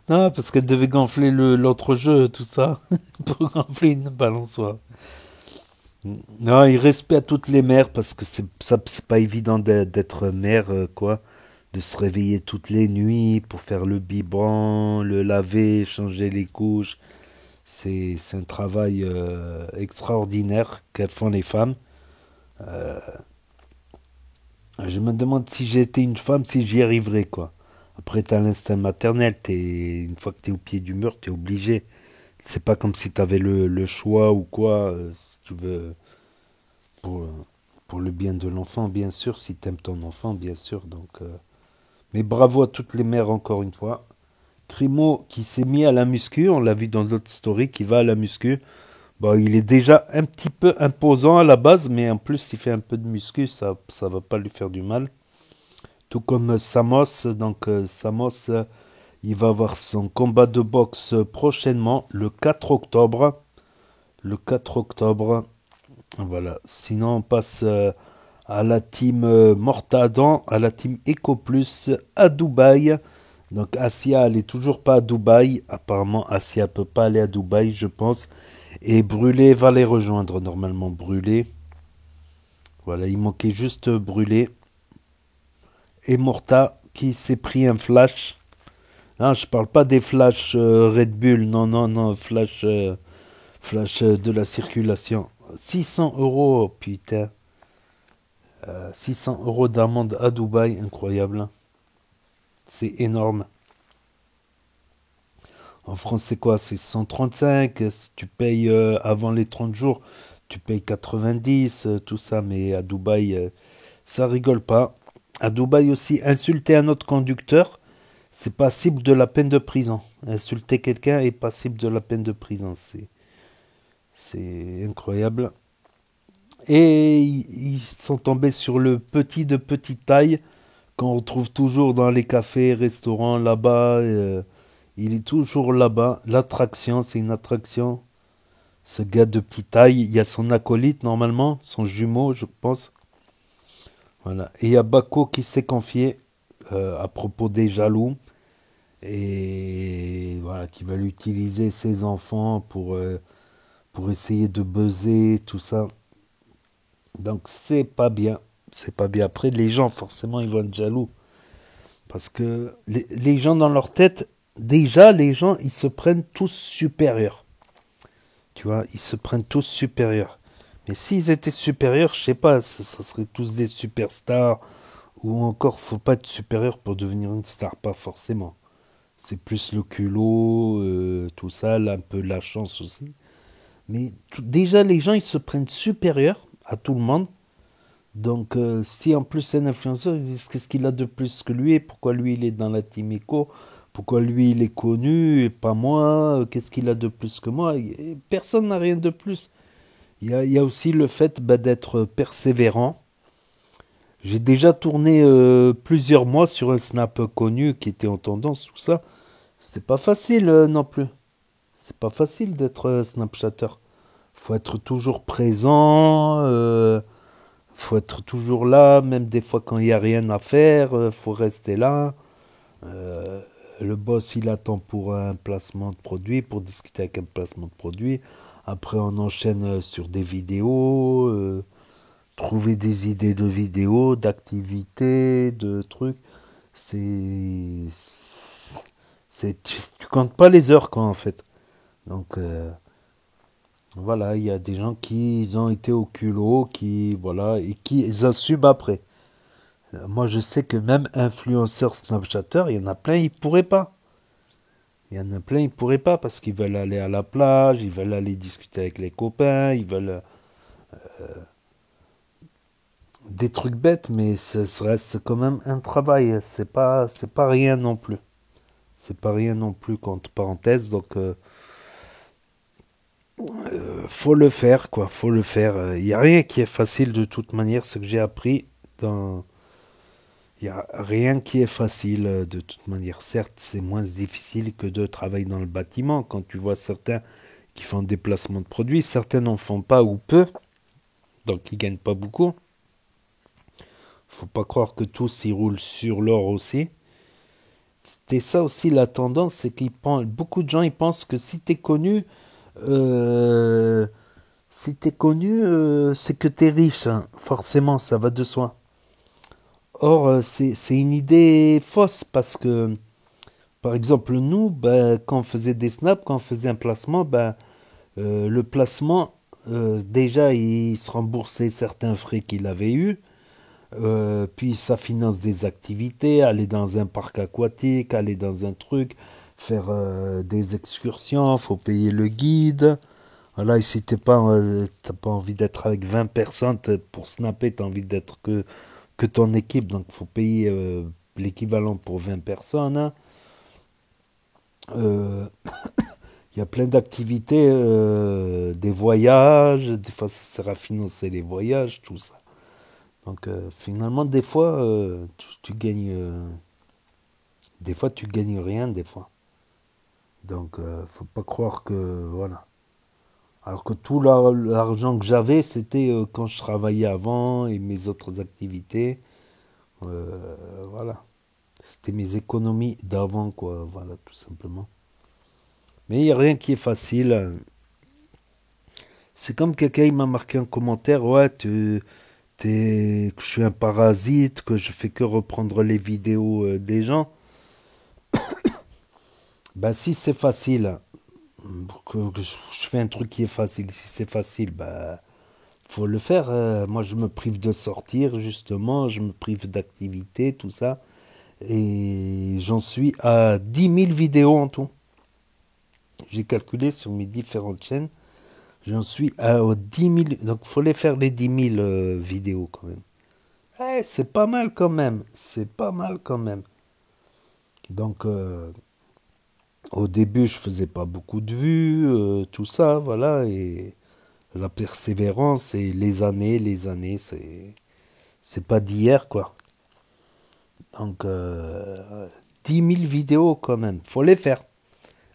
Non, parce qu'elle devait gonfler l'autre jeu, tout ça, pour gonfler une balançoire. Non, il respect à toutes les mères parce que c'est pas évident d'être mère, quoi. De se réveiller toutes les nuits pour faire le biberon, le laver, changer les couches. C'est un travail extraordinaire qu'elles font les femmes. Je me demande si j'étais une femme, si j'y arriverais, quoi. Après, t'as l'instinct maternel. Une fois que t'es au pied du mur, t'es obligé. C'est pas comme si t'avais le choix ou quoi, si tu veux, pour le bien de l'enfant, bien sûr, si t'aimes ton enfant, bien sûr. Donc, mais bravo à toutes les mères, encore une fois. Crimo qui s'est mis à la muscu, on l'a vu dans d'autres stories, qui va à la muscu. Bon, il est déjà un petit peu imposant à la base, mais en plus, s'il fait un peu de muscu, ça va pas lui faire du mal. Tout comme Samos. Donc, Samos, il va avoir son combat de boxe prochainement, le 4 octobre. Le 4 octobre. Voilà. Sinon, on passe à la team Mortadan, à la team Eco Plus à Dubaï. Donc Asia, elle est toujours pas à Dubaï. Apparemment, Asia peut pas aller à Dubaï, je pense. Et Brûlé va les rejoindre, normalement, Brûlé. Voilà, il manquait juste Brûlé. Et Morta, qui s'est pris un flash. Non, je parle pas des flashs Red Bull, non, flash, flash de la circulation. 600 €, putain. 600 € d'amende à Dubaï, incroyable. Hein. C'est énorme. En France, c'est quoi? C'est 135. Si tu payes avant les 30 jours, tu payes 90, tout ça. Mais à Dubaï, ça rigole pas. À Dubaï aussi, insulter un autre conducteur, c'est passible de la peine de prison. Insulter quelqu'un est passible de la peine de prison. C'est incroyable. Et ils sont tombés sur le petit de petite taille qu'on retrouve toujours dans les cafés, restaurants là-bas. Il est toujours là-bas. L'attraction, c'est une attraction. Ce gars de petite taille, il y a son acolyte normalement, son jumeau, je pense. Voilà. Et il y a Bako qui s'est confié à propos des jaloux. Et voilà, qui va utiliser ses enfants pour essayer de buzzer, tout ça. Donc c'est pas bien. C'est pas bien. Après, les gens, forcément, ils vont être jaloux. Parce que les gens dans leur tête, déjà, les gens, ils se prennent tous supérieurs. Tu vois, ils se prennent tous supérieurs. Mais s'ils étaient supérieurs, je sais pas, ça serait tous des superstars. Ou encore, faut pas être supérieur pour devenir une star, pas forcément. C'est plus le culot, tout ça, là, un peu la chance aussi. Mais déjà, les gens, ils se prennent supérieurs à tout le monde. Donc, si en plus c'est un influenceur, ils disent qu'est-ce qu'il a de plus que lui, pourquoi lui il est dans la team Eco, pourquoi lui il est connu et pas moi, qu'est-ce qu'il a de plus que moi. Et personne n'a rien de plus. Il y a aussi le fait d'être persévérant. J'ai déjà tourné plusieurs mois sur un snap connu qui était en tendance, tout ça. C'est pas facile non plus. C'est pas facile d'être snapchatter. Faut être toujours présent. Faut être toujours là, même des fois quand il n'y a rien à faire, faut rester là. Le boss, il attend pour un placement de produit, pour discuter avec un placement de produit. Après, on enchaîne sur des vidéos, trouver des idées de vidéos, d'activités, de trucs. Tu comptes pas les heures, quoi, en fait. Donc, voilà, il y a des gens qui ont été au culot, voilà, et qui assument après. Moi, je sais que même influenceurs Snapchatter, il y en a plein, ils pourraient pas. Il y en a plein, ils pourraient pas parce qu'ils veulent aller à la plage, ils veulent aller discuter avec les copains, ils veulent des trucs bêtes, mais ça reste quand même un travail. C'est pas rien non plus. C'est pas rien non plus, entre parenthèses. Donc, faut le faire, quoi. Faut le faire. Il n'y a rien qui est facile de toute manière. Ce que j'ai appris dans. Il n'y a rien qui est facile de toute manière. Certes, c'est moins difficile que de travailler dans le bâtiment. Quand tu vois certains qui font des placements de produits, certains n'en font pas ou peu. Donc, ils ne gagnent pas beaucoup. Faut pas croire que tous ils roulent sur l'or aussi. C'était ça aussi la tendance, c'est que beaucoup de gens ils pensent que si t'es connu, c'est que t'es riche, hein. Forcément, ça va de soi. Or, c'est une idée fausse parce que, par exemple, nous, quand on faisait des snaps, quand on faisait un placement, le placement, déjà, il se remboursait certains frais qu'il avait eus. Puis ça finance des activités, aller dans un parc aquatique, aller dans un truc, faire des excursions, faut payer le guide. Voilà, et si t'as pas envie d'être avec 20 personnes pour snapper, t'as envie d'être que ton équipe, donc faut payer l'équivalent pour 20 personnes. Hein. Il y a plein d'activités, des voyages, des fois ça sert à financer les voyages, tout ça. Donc finalement, des fois, tu gagnes... des fois, tu gagnes rien, des fois. Donc, faut pas croire que... Voilà. Alors que tout l'argent que j'avais, c'était quand je travaillais avant et mes autres activités. Voilà. C'était mes économies d'avant, quoi. Voilà, tout simplement. Mais il n'y a rien qui est facile. C'est comme quelqu'un m'a marqué un commentaire, ouais, que je suis un parasite, que je fais que reprendre les vidéos des gens. Ben si c'est facile, que je fais un truc qui est facile, si c'est facile, ben faut le faire. Moi je me prive de sortir justement, je me prive d'activités, tout ça. Et j'en suis à 10 000 vidéos en tout. J'ai calculé sur mes différentes chaînes. J'en suis à 10 000. Donc, il faut les faire les 10 000 vidéos quand même. Ouais, c'est pas mal quand même. C'est pas mal quand même. Donc, au début, je faisais pas beaucoup de vues, tout ça, voilà. Et la persévérance et les années, c'est pas d'hier, quoi. Donc, 10 000 vidéos quand même. Faut les faire.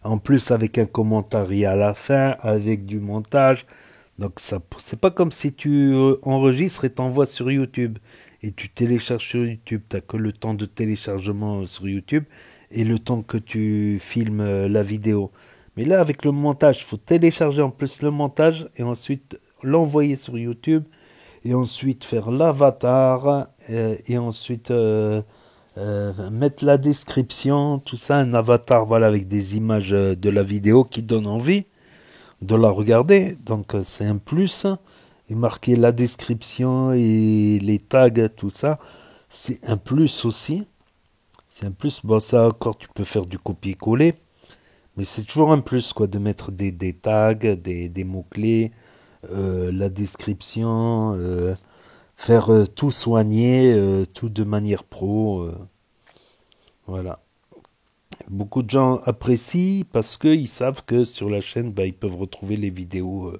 En plus, avec un commentaire à la fin, avec du montage. Donc, ça, c'est pas comme si tu enregistres et t'envoies sur YouTube. Et tu télécharges sur YouTube. Tu n'as que le temps de téléchargement sur YouTube et le temps que tu filmes la vidéo. Mais là, avec le montage, il faut télécharger en plus le montage et ensuite l'envoyer sur YouTube. Et ensuite faire l'avatar. Et ensuite... mettre la description, tout ça, un avatar, voilà, avec des images de la vidéo qui donnent envie de la regarder. Donc c'est un plus. Et marquer la description et les tags, tout ça, c'est un plus aussi. C'est un plus. Bon, ça encore, tu peux faire du copier-coller. Mais c'est toujours un plus, quoi, de mettre des tags, des mots-clés, la description, faire tout soigner, tout de manière pro. Voilà. Beaucoup de gens apprécient parce qu'ils savent que sur la chaîne, bah, ils peuvent retrouver les vidéos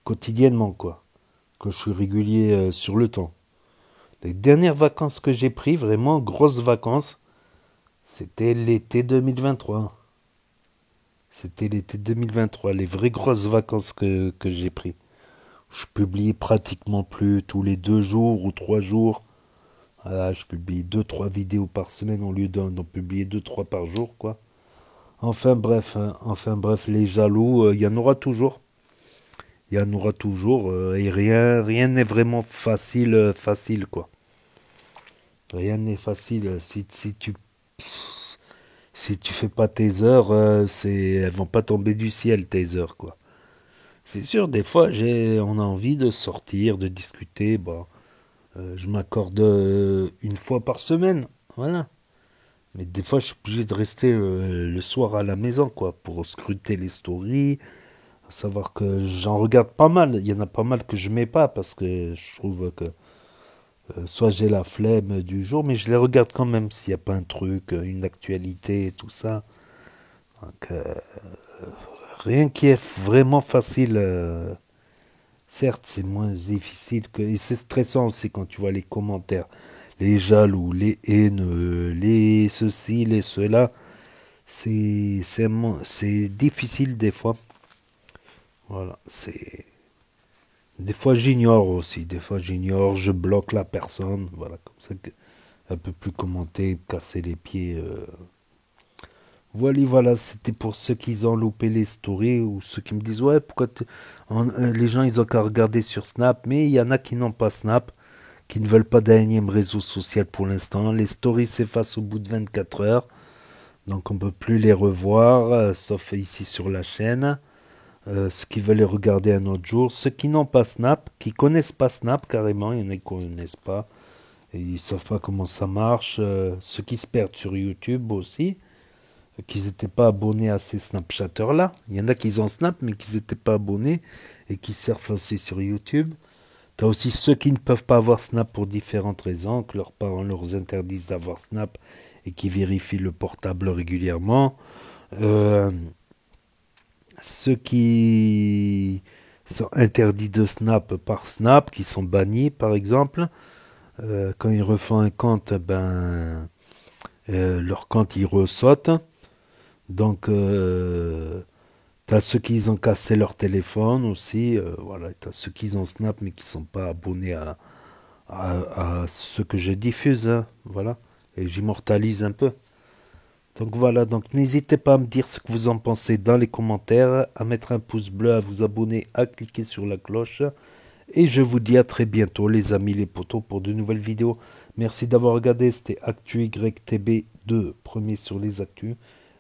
quotidiennement, quoi. Que je suis régulier sur le temps. Les dernières vacances que j'ai prises, vraiment grosses vacances, c'était l'été 2023. C'était l'été 2023, les vraies grosses vacances que j'ai prises. Je publie pratiquement plus tous les 2 jours ou 3 jours. Voilà, je publie 2-3 vidéos par semaine au lieu d'en publier 2-3 par jour, quoi. Enfin bref, les jaloux, il y en aura toujours. Il y en aura toujours et rien n'est vraiment facile, quoi. Rien n'est facile. Si tu fais pas tes heures, elles vont pas tomber du ciel, tes heures, quoi. C'est sûr, des fois, on a envie de sortir, de discuter. Bon, je m'accorde une fois par semaine, voilà. Mais des fois, je suis obligé de rester le soir à la maison, quoi, pour scruter les stories. À savoir que j'en regarde pas mal. Il y en a pas mal que je mets pas parce que je trouve que soit j'ai la flemme du jour, mais je les regarde quand même s'il n'y a pas un truc, une actualité, tout ça. Donc, rien qui est vraiment facile. Certes, c'est moins difficile que... Et c'est stressant aussi quand tu vois les commentaires. Les jaloux, les haineux, les ceci, les cela. C'est difficile des fois. Voilà, c'est... Des fois j'ignore aussi. Des fois j'ignore, je bloque la personne. Voilà, comme ça elle peut plus commenter, casser les pieds. Voilà, c'était pour ceux qui ont loupé les stories ou ceux qui me disent ouais, pourquoi les gens ils ont qu'à regarder sur Snap, mais il y en a qui n'ont pas Snap, qui ne veulent pas d'un énième réseau social pour l'instant. Les stories s'effacent au bout de 24 heures, donc on peut plus les revoir, sauf ici sur la chaîne. Ceux qui veulent les regarder un autre jour, ceux qui n'ont pas Snap, qui connaissent pas Snap carrément, il y en a qui connaissent pas, et ils savent pas comment ça marche. Ceux qui se perdent sur YouTube aussi. Qu'ils n'étaient pas abonnés à ces Snapchatters-là. Il y en a qui ont Snap, mais qui n'étaient pas abonnés et qui surfent aussi sur YouTube. Tu as aussi ceux qui ne peuvent pas avoir Snap pour différentes raisons, que leurs parents leur interdisent d'avoir Snap et qui vérifient le portable régulièrement. Ceux qui sont interdits de Snap par Snap, qui sont bannis par exemple, quand ils refont un compte, leur compte il ressaute. Donc T'as ceux qui ont cassé leur téléphone aussi, voilà. T'as ceux qui ont Snap mais qui sont pas abonnés à ce que je diffuse, hein, voilà. Et j'immortalise un peu. Donc voilà, donc n'hésitez pas à me dire ce que vous en pensez dans les commentaires, à mettre un pouce bleu, à vous abonner, à cliquer sur la cloche. Et je vous dis à très bientôt les amis, les potos, pour de nouvelles vidéos. Merci d'avoir regardé, c'était ActuYTB2, premier sur les actus,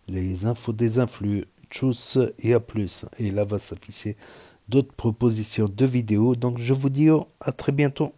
les infos des influx. Tchuss et à plus. Et là va s'afficher d'autres propositions de vidéos. Donc je vous dis à très bientôt.